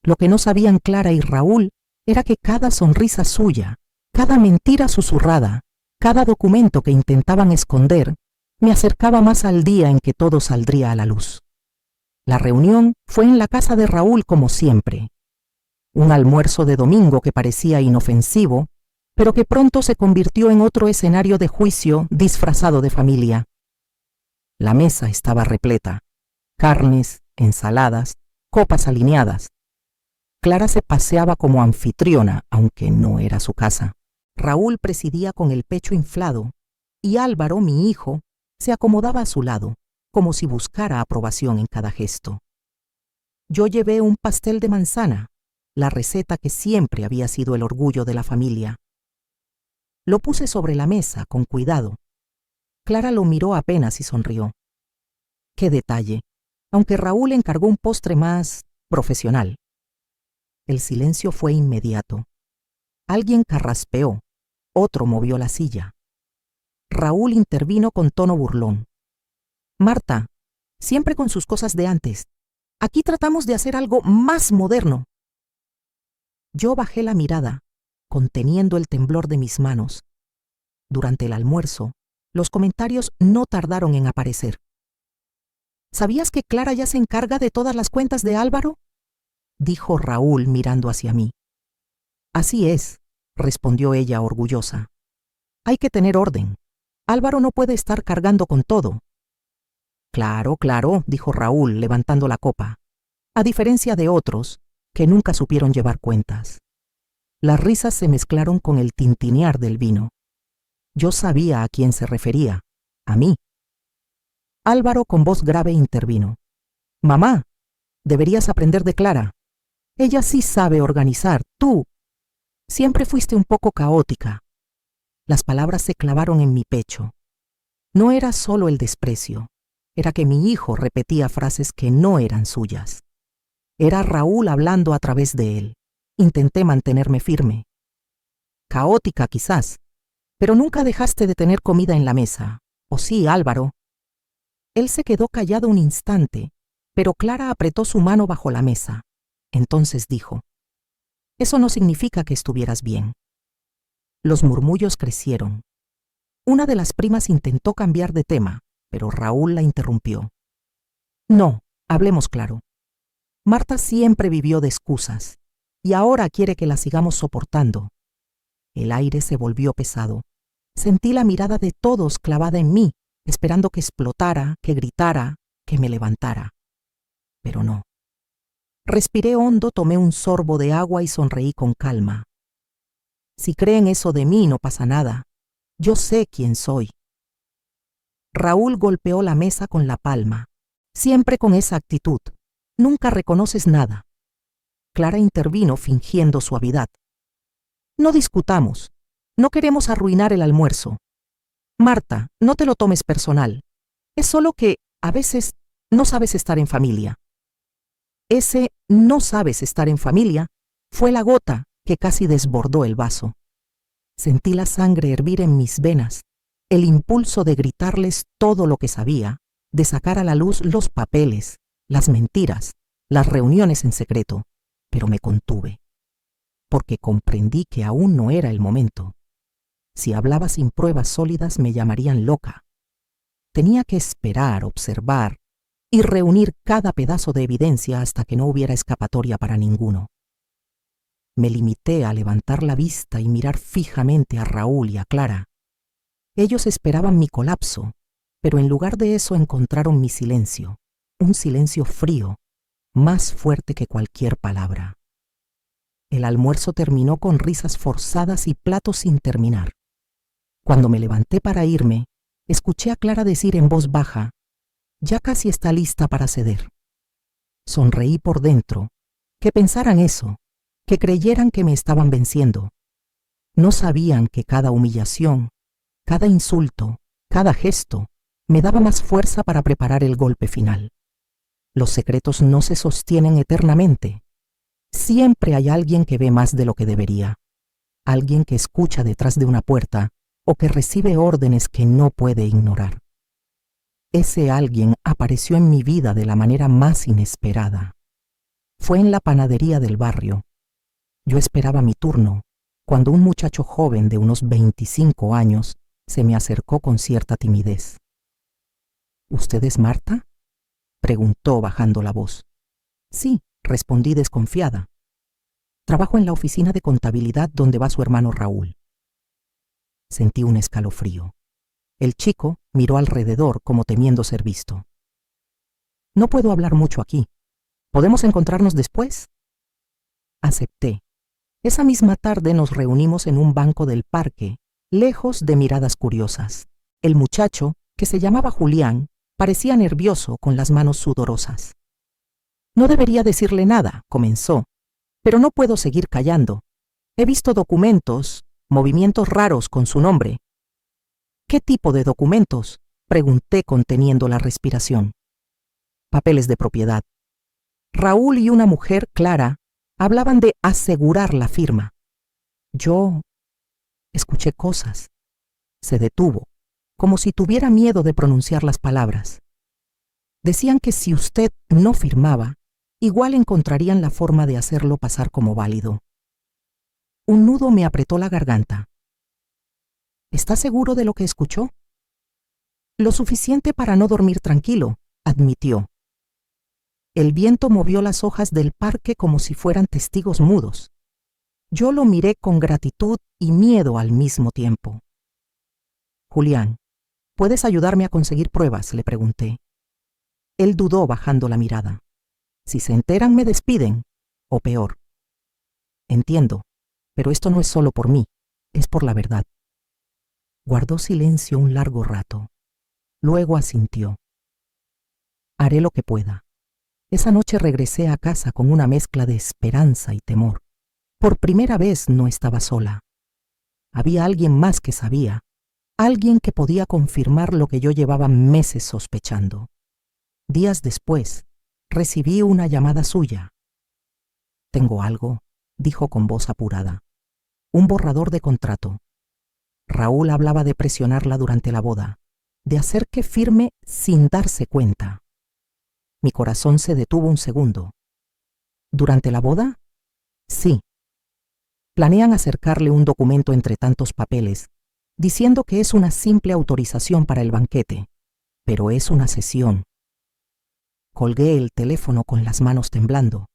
Lo que no sabían Clara y Raúl era que cada sonrisa suya, cada mentira susurrada, cada documento que intentaban esconder, me acercaba más al día en que todo saldría a la luz. La reunión fue en la casa de Raúl como siempre. Un almuerzo de domingo que parecía inofensivo, pero que pronto se convirtió en otro escenario de juicio disfrazado de familia. La mesa estaba repleta: carnes, ensaladas, copas alineadas. Clara se paseaba como anfitriona, aunque no era su casa. Raúl presidía con el pecho inflado y Álvaro, mi hijo, se acomodaba a su lado, como si buscara aprobación en cada gesto. Yo llevé un pastel de manzana, la receta que siempre había sido el orgullo de la familia. Lo puse sobre la mesa con cuidado. Clara lo miró apenas y sonrió. ¡Qué detalle! Aunque Raúl encargó un postre más profesional. El silencio fue inmediato. Alguien carraspeó, otro movió la silla. Raúl intervino con tono burlón. Marta, siempre con sus cosas de antes. Aquí tratamos de hacer algo más moderno. Yo bajé la mirada, conteniendo el temblor de mis manos. Durante el almuerzo, los comentarios no tardaron en aparecer. ¿Sabías que Clara ya se encarga de todas las cuentas de Álvaro?, dijo Raúl mirando hacia mí. Así es, respondió ella orgullosa. Hay que tener orden. Álvaro no puede estar cargando con todo. Claro, claro, dijo Raúl levantando la copa, a diferencia de otros que nunca supieron llevar cuentas. Las risas se mezclaron con el tintinear del vino. Yo sabía a quién se refería, a mí. Álvaro con voz grave intervino. Mamá, deberías aprender de Clara. Ella sí sabe organizar. Tú siempre fuiste un poco caótica. Las palabras se clavaron en mi pecho. No era solo el desprecio, era que mi hijo repetía frases que no eran suyas. Era Raúl hablando a través de él. Intenté mantenerme firme. Caótica quizás, pero nunca dejaste de tener comida en la mesa. ¿O sí, Álvaro? Él se quedó callado un instante, pero Clara apretó su mano bajo la mesa. Entonces dijo, eso no significa que estuvieras bien. Los murmullos crecieron. Una de las primas intentó cambiar de tema, pero Raúl la interrumpió. No, hablemos claro. Marta siempre vivió de excusas, y ahora quiere que la sigamos soportando. El aire se volvió pesado. Sentí la mirada de todos clavada en mí, esperando que explotara, que gritara, que me levantara. Pero no. Respiré hondo, tomé un sorbo de agua y sonreí con calma. Si creen eso de mí, no pasa nada. Yo sé quién soy. Raúl golpeó la mesa con la palma, siempre con esa actitud. Nunca reconoces nada. Clara intervino fingiendo suavidad. No discutamos. No queremos arruinar el almuerzo. Marta, no te lo tomes personal. Es solo que, a veces, no sabes estar en familia. Ese no sabes estar en familia fue la gota que casi desbordó el vaso. Sentí la sangre hervir en mis venas, el impulso de gritarles todo lo que sabía, de sacar a la luz los papeles, las mentiras, las reuniones en secreto, pero me contuve, porque comprendí que aún no era el momento. Si hablaba sin pruebas sólidas me llamarían loca. Tenía que esperar, observar y reunir cada pedazo de evidencia hasta que no hubiera escapatoria para ninguno. Me limité a levantar la vista y mirar fijamente a Raúl y a Clara. Ellos esperaban mi colapso, pero en lugar de eso encontraron mi silencio, un silencio frío, más fuerte que cualquier palabra. El almuerzo terminó con risas forzadas y platos sin terminar. Cuando me levanté para irme, escuché a Clara decir en voz baja, ya casi está lista para ceder. Sonreí por dentro, que pensaran eso, que creyeran que me estaban venciendo. No sabían que cada humillación, cada insulto, cada gesto, me daba más fuerza para preparar el golpe final. Los secretos no se sostienen eternamente. Siempre hay alguien que ve más de lo que debería, alguien que escucha detrás de una puerta o que recibe órdenes que no puede ignorar. Ese alguien apareció en mi vida de la manera más inesperada. Fue en la panadería del barrio. Yo esperaba mi turno, cuando un muchacho joven de unos 25 años se me acercó con cierta timidez. ¿Usted es Marta?, preguntó bajando la voz. Sí, respondí desconfiada. Trabajo en la oficina de contabilidad donde va su hermano Raúl. Sentí un escalofrío. El chico miró alrededor como temiendo ser visto. No puedo hablar mucho aquí. ¿Podemos encontrarnos después? Acepté. Esa misma tarde nos reunimos en un banco del parque, lejos de miradas curiosas. El muchacho, que se llamaba Julián, parecía nervioso con las manos sudorosas. No debería decirle nada, comenzó, pero no puedo seguir callando. He visto documentos, movimientos raros con su nombre. ¿Qué tipo de documentos?, pregunté conteniendo la respiración. Papeles de propiedad. Raúl y una mujer, Clara, hablaban de asegurar la firma. Yo escuché cosas. Se detuvo, como si tuviera miedo de pronunciar las palabras. Decían que si usted no firmaba, igual encontrarían la forma de hacerlo pasar como válido. Un nudo me apretó la garganta. ¿Está seguro de lo que escuchó? Lo suficiente para no dormir tranquilo, admitió. El viento movió las hojas del parque como si fueran testigos mudos. Yo lo miré con gratitud y miedo al mismo tiempo. Julián, ¿puedes ayudarme a conseguir pruebas?, le pregunté. Él dudó bajando la mirada. Si se enteran me despiden, o peor. Entiendo, pero esto no es solo por mí, es por la verdad. Guardó silencio un largo rato. Luego asintió. Haré lo que pueda. Esa noche regresé a casa con una mezcla de esperanza y temor. Por primera vez no estaba sola. Había alguien más que sabía, alguien que podía confirmar lo que yo llevaba meses sospechando. Días después, recibí una llamada suya. Tengo algo, dijo con voz apurada. Un borrador de contrato. Raúl hablaba de presionarla durante la boda, de hacer que firme sin darse cuenta. Mi corazón se detuvo un segundo. ¿Durante la boda? Sí. Planean acercarle un documento entre tantos papeles, diciendo que es una simple autorización para el banquete, pero es una sesión. Colgué el teléfono con las manos temblando.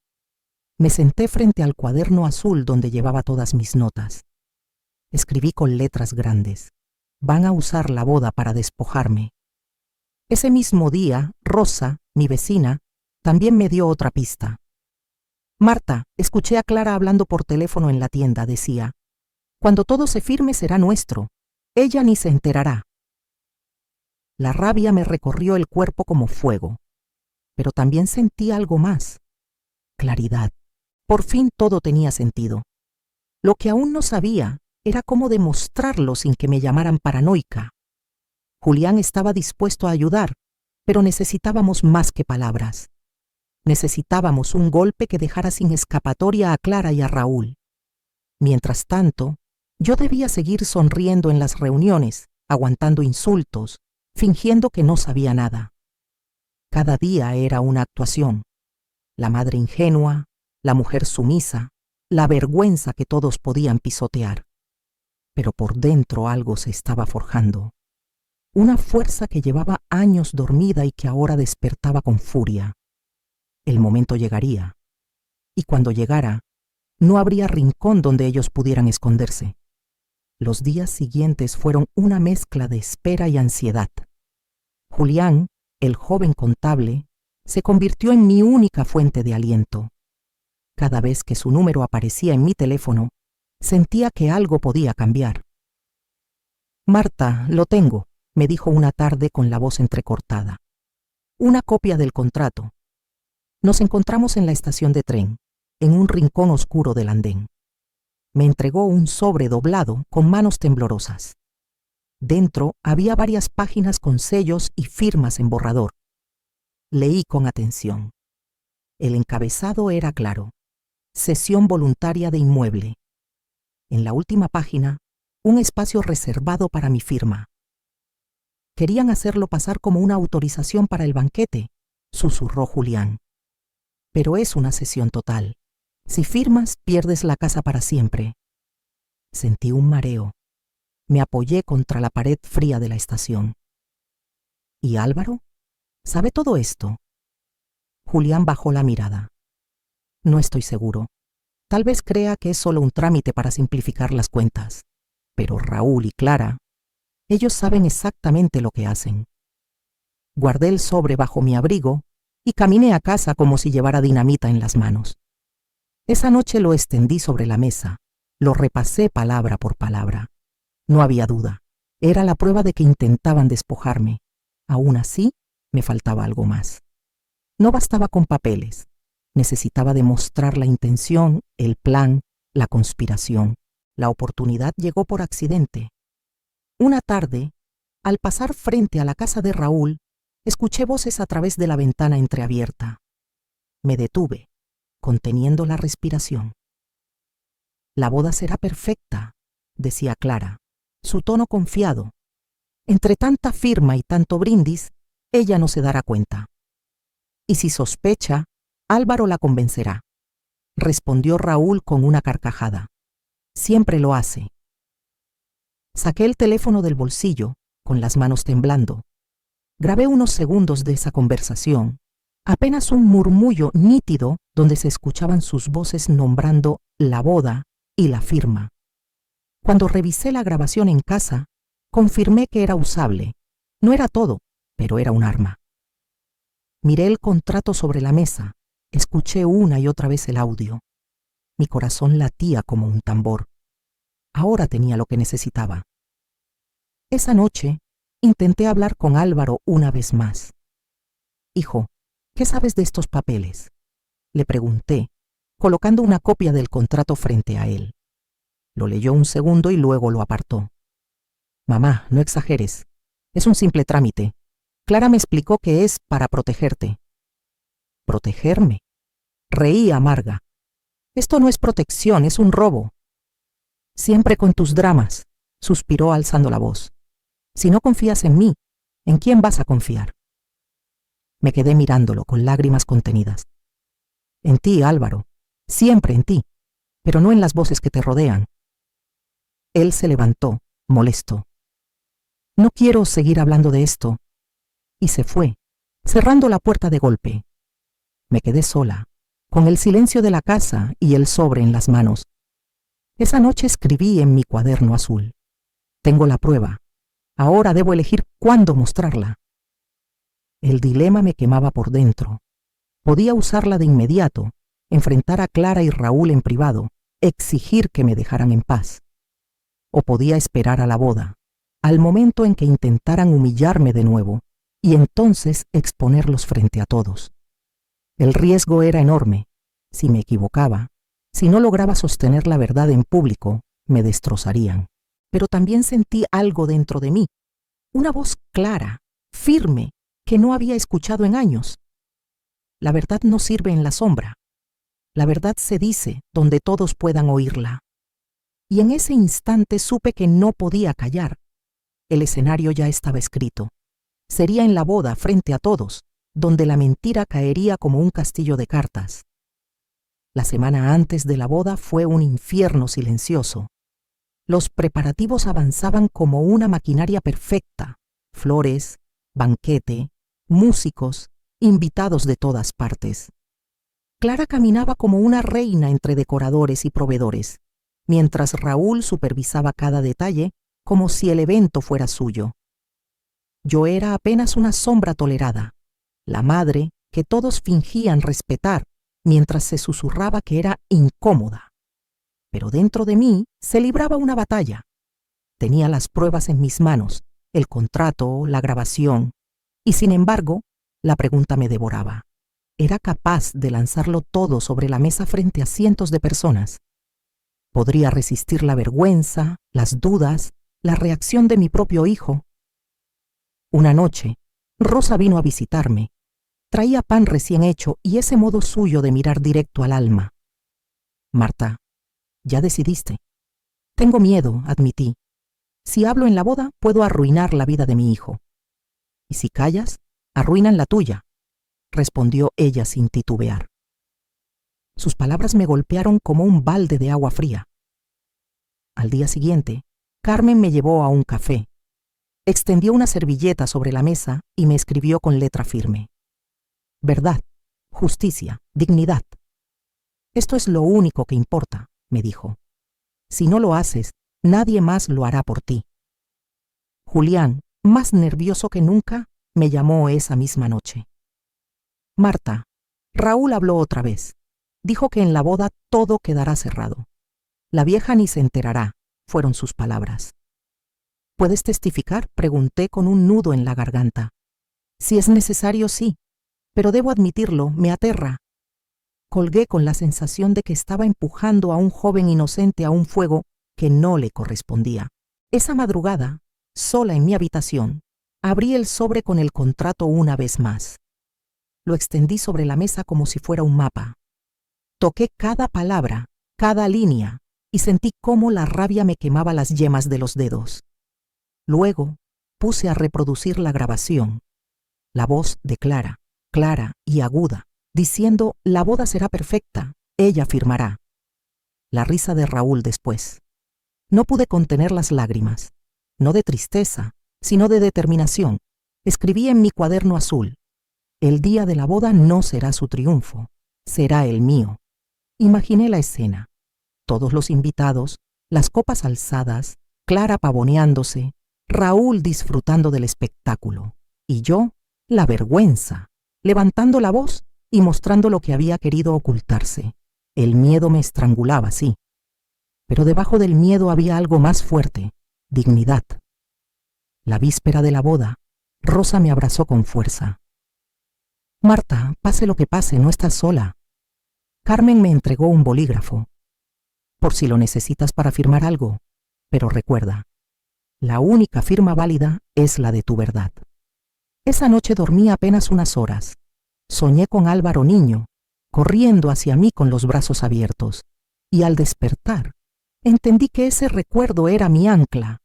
Me senté frente al cuaderno azul donde llevaba todas mis notas. Escribí con letras grandes. Van a usar la boda para despojarme. Ese mismo día, Rosa, mi vecina, también me dio otra pista. Marta, escuché a Clara hablando por teléfono en la tienda, decía. Cuando todo se firme será nuestro. Ella ni se enterará. La rabia me recorrió el cuerpo como fuego. Pero también sentí algo más. Claridad. Por fin todo tenía sentido. Lo que aún no sabía era cómo demostrarlo sin que me llamaran paranoica. Julián estaba dispuesto a ayudar, pero necesitábamos más que palabras. Necesitábamos un golpe que dejara sin escapatoria a Clara y a Raúl. Mientras tanto, yo debía seguir sonriendo en las reuniones, aguantando insultos, fingiendo que no sabía nada. Cada día era una actuación. La madre ingenua, la mujer sumisa, la vergüenza que todos podían pisotear. Pero por dentro algo se estaba forjando. Una fuerza que llevaba años dormida y que ahora despertaba con furia. El momento llegaría. Y cuando llegara, no habría rincón donde ellos pudieran esconderse. Los días siguientes fueron una mezcla de espera y ansiedad. Julián, el joven contable, se convirtió en mi única fuente de aliento. Cada vez que su número aparecía en mi teléfono, sentía que algo podía cambiar. Marta, lo tengo, me dijo una tarde con la voz entrecortada. Una copia del contrato. Nos encontramos en la estación de tren, en un rincón oscuro del andén. Me entregó un sobre doblado con manos temblorosas. Dentro había varias páginas con sellos y firmas en borrador. Leí con atención. El encabezado era claro. Cesión voluntaria de inmueble. En la última página, un espacio reservado para mi firma. Querían hacerlo pasar como una autorización para el banquete, susurró Julián. Pero es una cesión total. Si firmas, pierdes la casa para siempre. Sentí un mareo. Me apoyé contra la pared fría de la estación. ¿Y Álvaro? ¿Sabe todo esto? Julián bajó la mirada. No estoy seguro. Tal vez crea que es solo un trámite para simplificar las cuentas. Pero Raúl y Clara, ellos saben exactamente lo que hacen. Guardé el sobre bajo mi abrigo y caminé a casa como si llevara dinamita en las manos. Esa noche lo extendí sobre la mesa, lo repasé palabra por palabra. No había duda, era la prueba de que intentaban despojarme. Aún así, me faltaba algo más. No bastaba con papeles, necesitaba demostrar la intención, el plan, la conspiración. La oportunidad llegó por accidente. Una tarde, al pasar frente a la casa de Raúl, escuché voces a través de la ventana entreabierta. Me detuve, conteniendo la respiración. La boda será perfecta, decía Clara, su tono confiado. Entre tanta firma y tanto brindis, ella no se dará cuenta. Y si sospecha, Álvaro la convencerá, respondió Raúl con una carcajada. Siempre lo hace. Saqué el teléfono del bolsillo, con las manos temblando. Grabé unos segundos de esa conversación, apenas un murmullo nítido donde se escuchaban sus voces nombrando la boda y la firma. Cuando revisé la grabación en casa, confirmé que era usable. No era todo, pero era un arma. Miré el contrato sobre la mesa, escuché una y otra vez el audio. Mi corazón latía como un tambor. Ahora tenía lo que necesitaba. Esa noche, intenté hablar con Álvaro una vez más. Hijo, ¿qué sabes de estos papeles?, le pregunté, colocando una copia del contrato frente a él. Lo leyó un segundo y luego lo apartó. Mamá, no exageres. Es un simple trámite. Clara me explicó que es para protegerte. ¿Protegerme? Reí amarga. Esto no es protección, es un robo. Siempre con tus dramas, suspiró alzando la voz. Si no confías en mí, ¿en quién vas a confiar? Me quedé mirándolo con lágrimas contenidas. En ti, Álvaro, siempre en ti, pero no en las voces que te rodean. Él se levantó, molesto. No quiero seguir hablando de esto. Y se fue, cerrando la puerta de golpe. Me quedé sola, con el silencio de la casa y el sobre en las manos. Esa noche escribí en mi cuaderno azul. Tengo la prueba. Ahora debo elegir cuándo mostrarla. El dilema me quemaba por dentro. Podía usarla de inmediato, enfrentar a Clara y Raúl en privado, exigir que me dejaran en paz. O podía esperar a la boda, al momento en que intentaran humillarme de nuevo, y entonces exponerlos frente a todos. El riesgo era enorme. Si me equivocaba, si no lograba sostener la verdad en público, me destrozarían. Pero también sentí algo dentro de mí, una voz clara, firme, que no había escuchado en años. La verdad no sirve en la sombra. La verdad se dice donde todos puedan oírla. Y en ese instante supe que no podía callar. El escenario ya estaba escrito. Sería en la boda frente a todos, donde la mentira caería como un castillo de cartas. La semana antes de la boda fue un infierno silencioso. Los preparativos avanzaban como una maquinaria perfecta. Flores, banquete, músicos, invitados de todas partes. Clara caminaba como una reina entre decoradores y proveedores, mientras Raúl supervisaba cada detalle como si el evento fuera suyo. Yo era apenas una sombra tolerada, la madre que todos fingían respetar, mientras se susurraba que era incómoda. Pero dentro de mí se libraba una batalla. Tenía las pruebas en mis manos, el contrato, la grabación, y sin embargo, la pregunta me devoraba. ¿Era capaz de lanzarlo todo sobre la mesa frente a cientos de personas? ¿Podría resistir la vergüenza, las dudas, la reacción de mi propio hijo? Una noche, Rosa vino a visitarme. Traía pan recién hecho y ese modo suyo de mirar directo al alma. Marta, ¿ya decidiste? Tengo miedo, admití. Si hablo en la boda, puedo arruinar la vida de mi hijo. Y si callas, arruinan la tuya, respondió ella sin titubear. Sus palabras me golpearon como un balde de agua fría. Al día siguiente, Carmen me llevó a un café. Extendió una servilleta sobre la mesa y me escribió con letra firme. Verdad, justicia, dignidad. Esto es lo único que importa, me dijo. Si no lo haces, nadie más lo hará por ti. Julián, más nervioso que nunca, me llamó esa misma noche. Marta, Raúl habló otra vez. Dijo que en la boda todo quedará cerrado. La vieja ni se enterará, fueron sus palabras. ¿Puedes testificar?, pregunté con un nudo en la garganta. Si es necesario, sí, pero debo admitirlo, me aterra. Colgué con la sensación de que estaba empujando a un joven inocente a un fuego que no le correspondía. Esa madrugada, sola en mi habitación, abrí el sobre con el contrato una vez más. Lo extendí sobre la mesa como si fuera un mapa. Toqué cada palabra, cada línea, y sentí cómo la rabia me quemaba las yemas de los dedos. Luego puse a reproducir la grabación. La voz de Clara, clara y aguda, diciendo: la boda será perfecta, ella firmará. La risa de Raúl después. No pude contener las lágrimas, no de tristeza, sino de determinación. Escribí en mi cuaderno azul: el día de la boda no será su triunfo, será el mío. Imaginé la escena. Todos los invitados, las copas alzadas, Clara pavoneándose, Raúl disfrutando del espectáculo, y yo, la vergüenza, levantando la voz y mostrando lo que había querido ocultarse. El miedo me estrangulaba, sí, pero debajo del miedo había algo más fuerte: dignidad. La víspera de la boda, Rosa me abrazó con fuerza. Marta, pase lo que pase, no estás sola. Carmen me entregó un bolígrafo. Por si lo necesitas para firmar algo, pero recuerda, la única firma válida es la de tu verdad. Esa noche dormí apenas unas horas. Soñé con Álvaro niño, corriendo hacia mí con los brazos abiertos, y al despertar, entendí que ese recuerdo era mi ancla.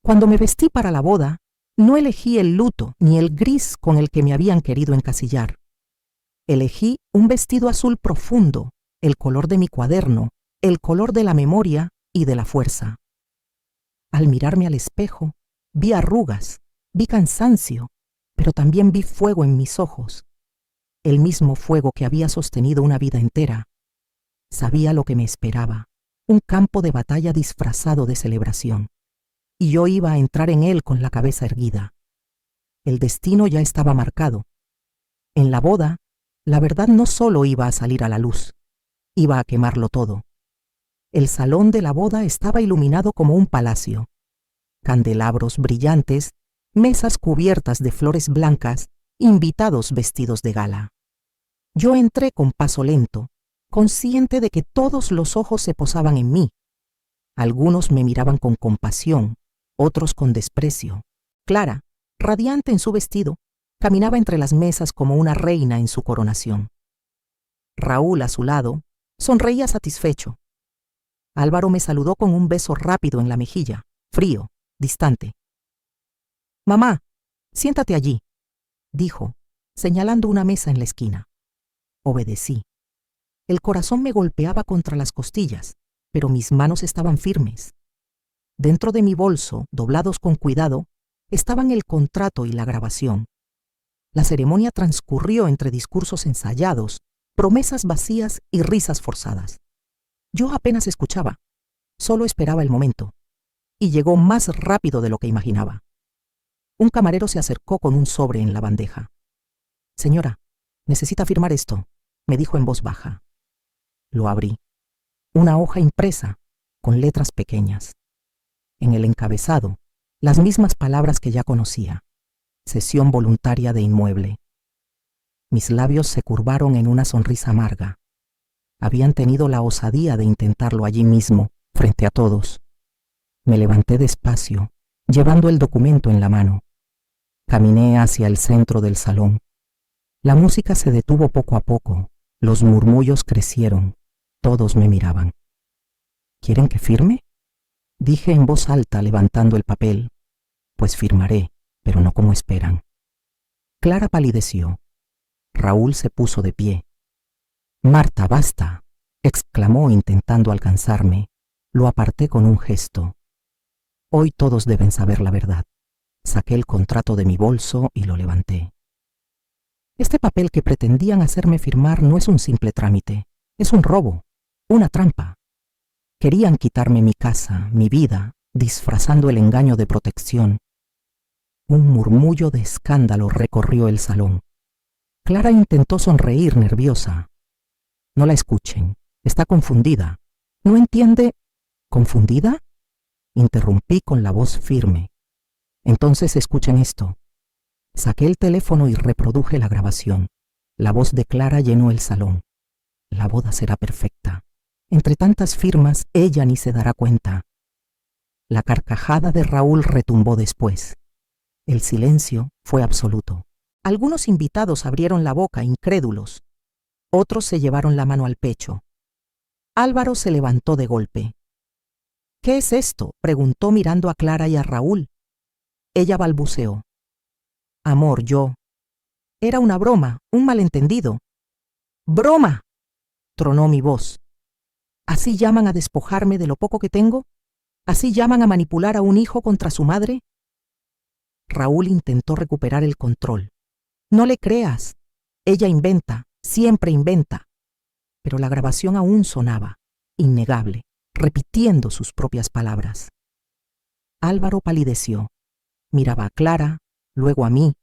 Cuando me vestí para la boda, no elegí el luto ni el gris con el que me habían querido encasillar. Elegí un vestido azul profundo, el color de mi cuaderno, el color de la memoria y de la fuerza. Al mirarme al espejo, vi arrugas, vi cansancio, pero también vi fuego en mis ojos. El mismo fuego que había sostenido una vida entera. Sabía lo que me esperaba, un campo de batalla disfrazado de celebración. Y yo iba a entrar en él con la cabeza erguida. El destino ya estaba marcado. En la boda, la verdad no solo iba a salir a la luz, iba a quemarlo todo. El salón de la boda estaba iluminado como un palacio. Candelabros brillantes, mesas cubiertas de flores blancas, invitados vestidos de gala. Yo entré con paso lento, consciente de que todos los ojos se posaban en mí. Algunos me miraban con compasión, otros con desprecio. Clara, radiante en su vestido, caminaba entre las mesas como una reina en su coronación. Raúl, a su lado, sonreía satisfecho. Álvaro me saludó con un beso rápido en la mejilla, frío, distante. «Mamá, siéntate allí», dijo, señalando una mesa en la esquina. Obedecí. El corazón me golpeaba contra las costillas, pero mis manos estaban firmes. Dentro de mi bolso, doblados con cuidado, estaban el contrato y la grabación. La ceremonia transcurrió entre discursos ensayados, promesas vacías y risas forzadas. Yo apenas escuchaba, solo esperaba el momento, y llegó más rápido de lo que imaginaba. Un camarero se acercó con un sobre en la bandeja. «Señora, necesita firmar esto», me dijo en voz baja. Lo abrí. Una hoja impresa, con letras pequeñas. En el encabezado, las mismas palabras que ya conocía: cesión voluntaria de inmueble. Mis labios se curvaron en una sonrisa amarga. Habían tenido la osadía de intentarlo allí mismo, frente a todos. Me levanté despacio, llevando el documento en la mano. Caminé hacia el centro del salón. La música se detuvo poco a poco, los murmullos crecieron, todos me miraban. ¿Quieren que firme?, dije en voz alta, levantando el papel. Pues firmaré, pero no como esperan. Clara palideció. Raúl se puso de pie. «Marta, basta», exclamó intentando alcanzarme. Lo aparté con un gesto. Hoy todos deben saber la verdad. Saqué el contrato de mi bolso y lo levanté. Este papel que pretendían hacerme firmar no es un simple trámite, es un robo, una trampa. Querían quitarme mi casa, mi vida, disfrazando el engaño de protección. Un murmullo de escándalo recorrió el salón. Clara intentó sonreír nerviosa. No la escuchen. Está confundida. ¿No entiende? ¿Confundida? Interrumpí con la voz firme. Entonces escuchen esto. Saqué el teléfono y reproduje la grabación. La voz de Clara llenó el salón. La boda será perfecta. Entre tantas firmas, ella ni se dará cuenta. La carcajada de Raúl retumbó después. El silencio fue absoluto. Algunos invitados abrieron la boca, incrédulos. Otros se llevaron la mano al pecho. Álvaro se levantó de golpe. «¿Qué es esto?», preguntó mirando a Clara y a Raúl. Ella balbuceó. «Amor, yo». «Era una broma, un malentendido». «¡Broma!», tronó mi voz. ¿Así llaman a despojarme de lo poco que tengo? ¿Así llaman a manipular a un hijo contra su madre? Raúl intentó recuperar el control. No le creas. Ella inventa, siempre inventa. Pero la grabación aún sonaba, innegable, repitiendo sus propias palabras. Álvaro palideció. Miraba a Clara, luego a mí,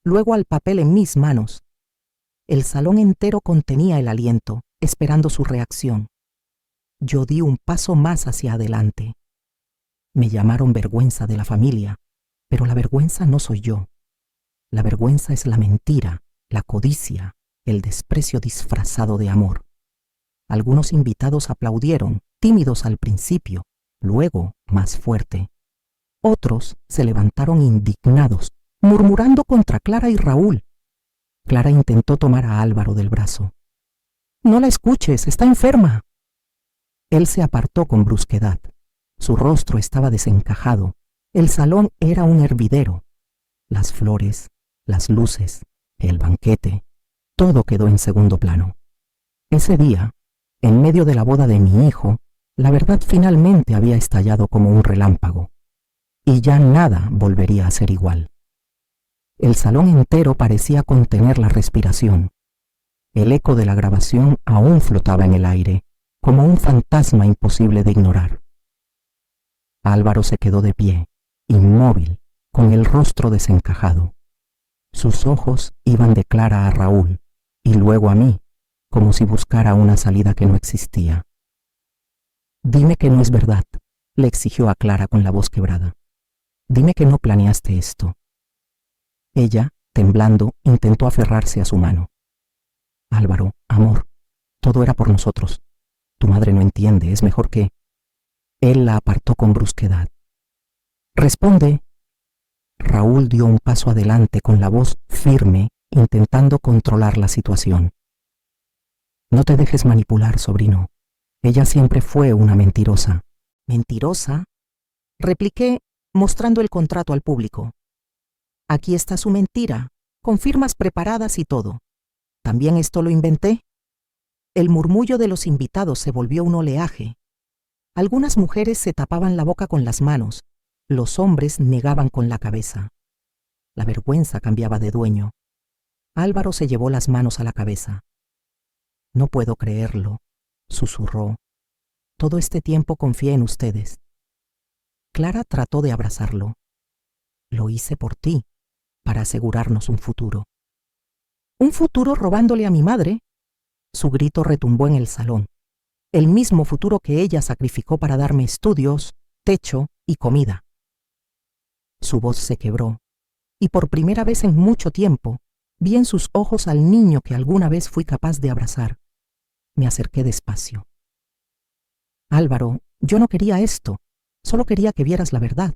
luego al papel en mis manos. El salón entero contenía el aliento, esperando su reacción. Yo di un paso más hacia adelante. Me llamaron vergüenza de la familia, pero la vergüenza no soy yo. La vergüenza es la mentira, la codicia, el desprecio disfrazado de amor. Algunos invitados aplaudieron, tímidos al principio, luego más fuerte. Otros se levantaron indignados, murmurando contra Clara y Raúl. Clara intentó tomar a Álvaro del brazo. «No la escuches, está enferma». Él se apartó con brusquedad. Su rostro estaba desencajado. El salón era un hervidero. Las flores, las luces, el banquete, todo quedó en segundo plano. Ese día, en medio de la boda de mi hijo, la verdad finalmente había estallado como un relámpago. Y ya nada volvería a ser igual. El salón entero parecía contener la respiración. El eco de la grabación aún flotaba en el aire, como un fantasma imposible de ignorar. Álvaro se quedó de pie, inmóvil, con el rostro desencajado. Sus ojos iban de Clara a Raúl, y luego a mí, como si buscara una salida que no existía. «Dime que no es verdad», le exigió a Clara con la voz quebrada. «Dime que no planeaste esto». Ella, temblando, intentó aferrarse a su mano. «Álvaro, amor, todo era por nosotros. Tu madre no entiende, es mejor que...». Él la apartó con brusquedad. «Responde». Raúl dio un paso adelante con la voz firme, intentando controlar la situación. «No te dejes manipular, sobrino. Ella siempre fue una mentirosa». «¿Mentirosa?», repliqué, mostrando el contrato al público. «Aquí está su mentira, con firmas preparadas y todo. ¿También esto lo inventé?». El murmullo de los invitados se volvió un oleaje. Algunas mujeres se tapaban la boca con las manos, los hombres negaban con la cabeza. La vergüenza cambiaba de dueño. Álvaro se llevó las manos a la cabeza. «No puedo creerlo», susurró. «Todo este tiempo confié en ustedes». Clara trató de abrazarlo. «Lo hice por ti, para asegurarnos un futuro». «¿Un futuro robándole a mi madre?». Su grito retumbó en el salón. El mismo futuro que ella sacrificó para darme estudios, techo y comida. Su voz se quebró, y por primera vez en mucho tiempo vi en sus ojos al niño que alguna vez fui capaz de abrazar. Me acerqué despacio. «Álvaro, yo no quería esto, solo quería que vieras la verdad».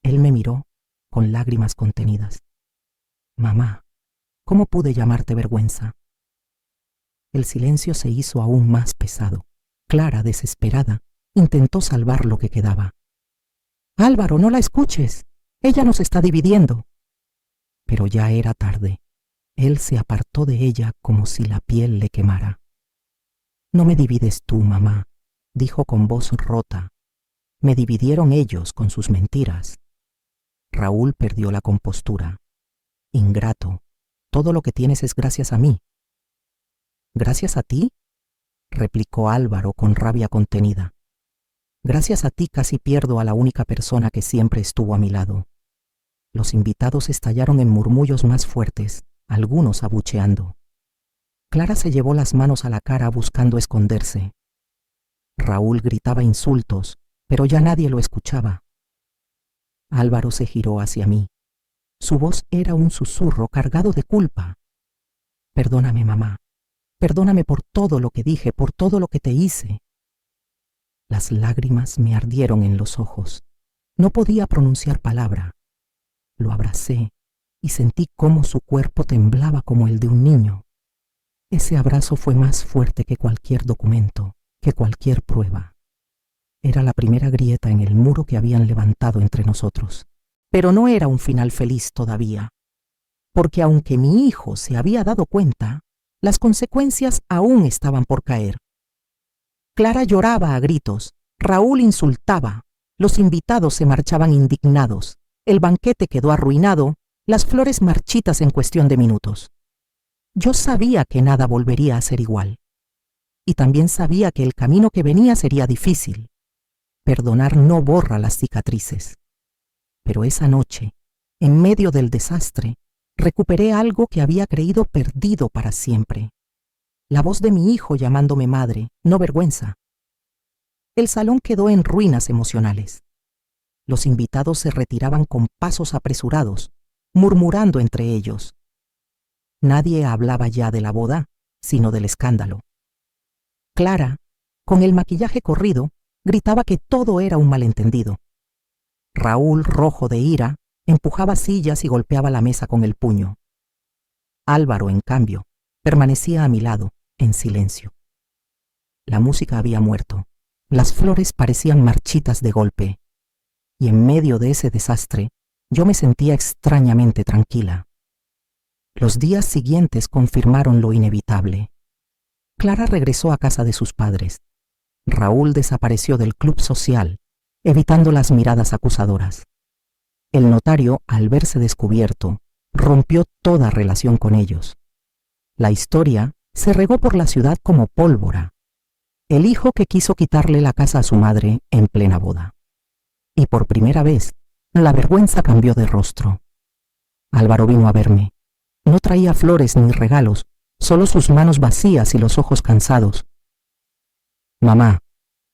Él me miró, con lágrimas contenidas. «Mamá, ¿cómo pude llamarte vergüenza?». El silencio se hizo aún más pesado. Clara, desesperada, intentó salvar lo que quedaba. «Álvaro, no la escuches. Ella nos está dividiendo». Pero ya era tarde. Él se apartó de ella como si la piel le quemara. «No me divides tú, mamá», dijo con voz rota. «Me dividieron ellos con sus mentiras». Raúl perdió la compostura. «Ingrato, todo lo que tienes es gracias a mí». «¿Gracias a ti?», replicó Álvaro con rabia contenida. «Gracias a ti casi pierdo a la única persona que siempre estuvo a mi lado». Los invitados estallaron en murmullos más fuertes, algunos abucheando. Clara se llevó las manos a la cara buscando esconderse. Raúl gritaba insultos, pero ya nadie lo escuchaba. Álvaro se giró hacia mí. Su voz era un susurro cargado de culpa. Perdóname, mamá. Perdóname por todo lo que dije, por todo lo que te hice. Las lágrimas me ardieron en los ojos. No podía pronunciar palabra. Lo abracé y sentí cómo su cuerpo temblaba como el de un niño. Ese abrazo fue más fuerte que cualquier documento, que cualquier prueba. Era la primera grieta en el muro que habían levantado entre nosotros. Pero no era un final feliz todavía, porque aunque mi hijo se había dado cuenta, las consecuencias aún estaban por caer. Clara lloraba a gritos, Raúl insultaba, los invitados se marchaban indignados, el banquete quedó arruinado, las flores marchitas en cuestión de minutos. Yo sabía que nada volvería a ser igual. Y también sabía que el camino que venía sería difícil. Perdonar no borra las cicatrices. Pero esa noche, en medio del desastre, recuperé algo que había creído perdido para siempre. La voz de mi hijo llamándome madre, no vergüenza. El salón quedó en ruinas emocionales. Los invitados se retiraban con pasos apresurados, murmurando entre ellos. Nadie hablaba ya de la boda, sino del escándalo. Clara, con el maquillaje corrido, gritaba que todo era un malentendido. Raúl, rojo de ira, empujaba sillas y golpeaba la mesa con el puño. Álvaro, en cambio, permanecía a mi lado, en silencio. La música había muerto. Las flores parecían marchitas de golpe. Y en medio de ese desastre, yo me sentía extrañamente tranquila. Los días siguientes confirmaron lo inevitable. Clara regresó a casa de sus padres. Raúl desapareció del club social, evitando las miradas acusadoras. El notario, al verse descubierto, rompió toda relación con ellos. La historia se regó por la ciudad como pólvora. El hijo que quiso quitarle la casa a su madre en plena boda. Y por primera vez, la vergüenza cambió de rostro. Álvaro vino a verme. No traía flores ni regalos, solo sus manos vacías y los ojos cansados. Mamá,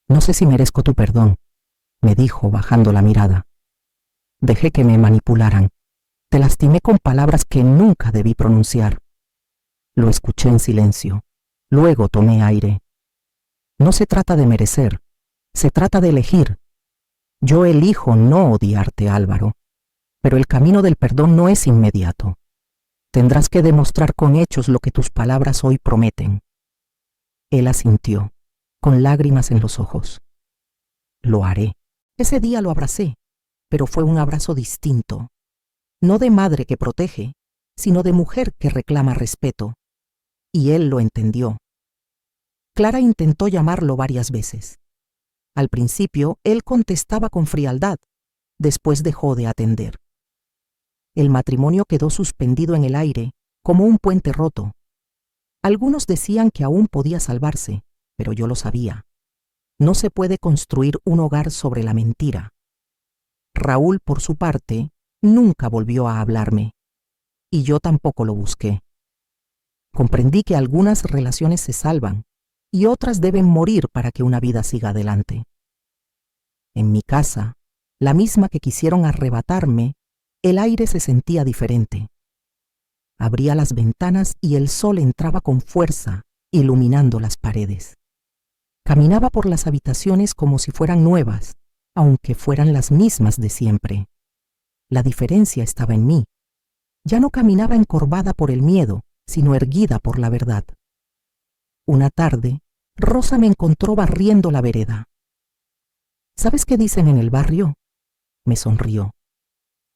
no sé si merezco tu perdón, me dijo bajando la mirada. Dejé que me manipularan. Te lastimé con palabras que nunca debí pronunciar. Lo escuché en silencio. Luego tomé aire. No se trata de merecer, se trata de elegir. Yo elijo no odiarte, Álvaro, pero el camino del perdón no es inmediato. Tendrás que demostrar con hechos lo que tus palabras hoy prometen. Él asintió, con lágrimas en los ojos. Lo haré. Ese día lo abracé, pero fue un abrazo distinto. No de madre que protege, sino de mujer que reclama respeto. Y él lo entendió. Clara intentó llamarlo varias veces. Al principio, él contestaba con frialdad. Después dejó de atender. El matrimonio quedó suspendido en el aire, como un puente roto. Algunos decían que aún podía salvarse, pero yo lo sabía. No se puede construir un hogar sobre la mentira. Raúl, por su parte, nunca volvió a hablarme. Y yo tampoco lo busqué. Comprendí que algunas relaciones se salvan y otras deben morir para que una vida siga adelante. En mi casa, la misma que quisieron arrebatarme, el aire se sentía diferente. Abría las ventanas y el sol entraba con fuerza, iluminando las paredes. Caminaba por las habitaciones como si fueran nuevas, aunque fueran las mismas de siempre. La diferencia estaba en mí. Ya no caminaba encorvada por el miedo, sino erguida por la verdad. Una tarde, Rosa me encontró barriendo la vereda. ¿Sabes qué dicen en el barrio? Me sonrió.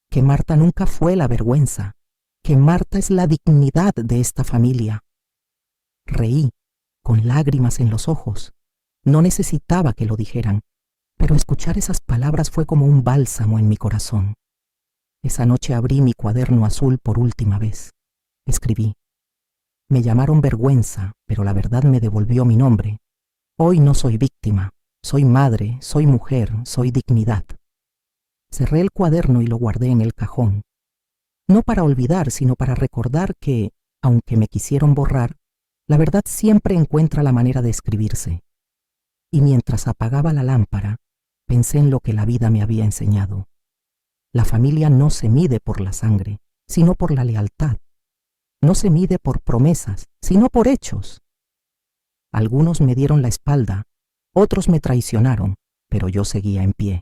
Que Marta nunca fue la vergüenza, que Marta es la dignidad de esta familia. Reí, con lágrimas en los ojos. No necesitaba que lo dijeran, pero escuchar esas palabras fue como un bálsamo en mi corazón. Esa noche abrí mi cuaderno azul por última vez. Escribí. Me llamaron vergüenza, pero la verdad me devolvió mi nombre. Hoy no soy víctima, soy madre, soy mujer, soy dignidad. Cerré el cuaderno y lo guardé en el cajón. No para olvidar, sino para recordar que, aunque me quisieron borrar, La verdad siempre encuentra la manera de escribirse. Y mientras apagaba la lámpara, pensé en lo que la vida me había enseñado. La familia no se mide por la sangre, sino por la lealtad. No se mide por promesas, sino por hechos. Algunos me dieron la espalda, otros me traicionaron, pero yo seguía en pie.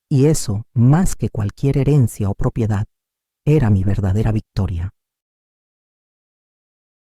Y eso, más que cualquier herencia o propiedad, era mi verdadera victoria.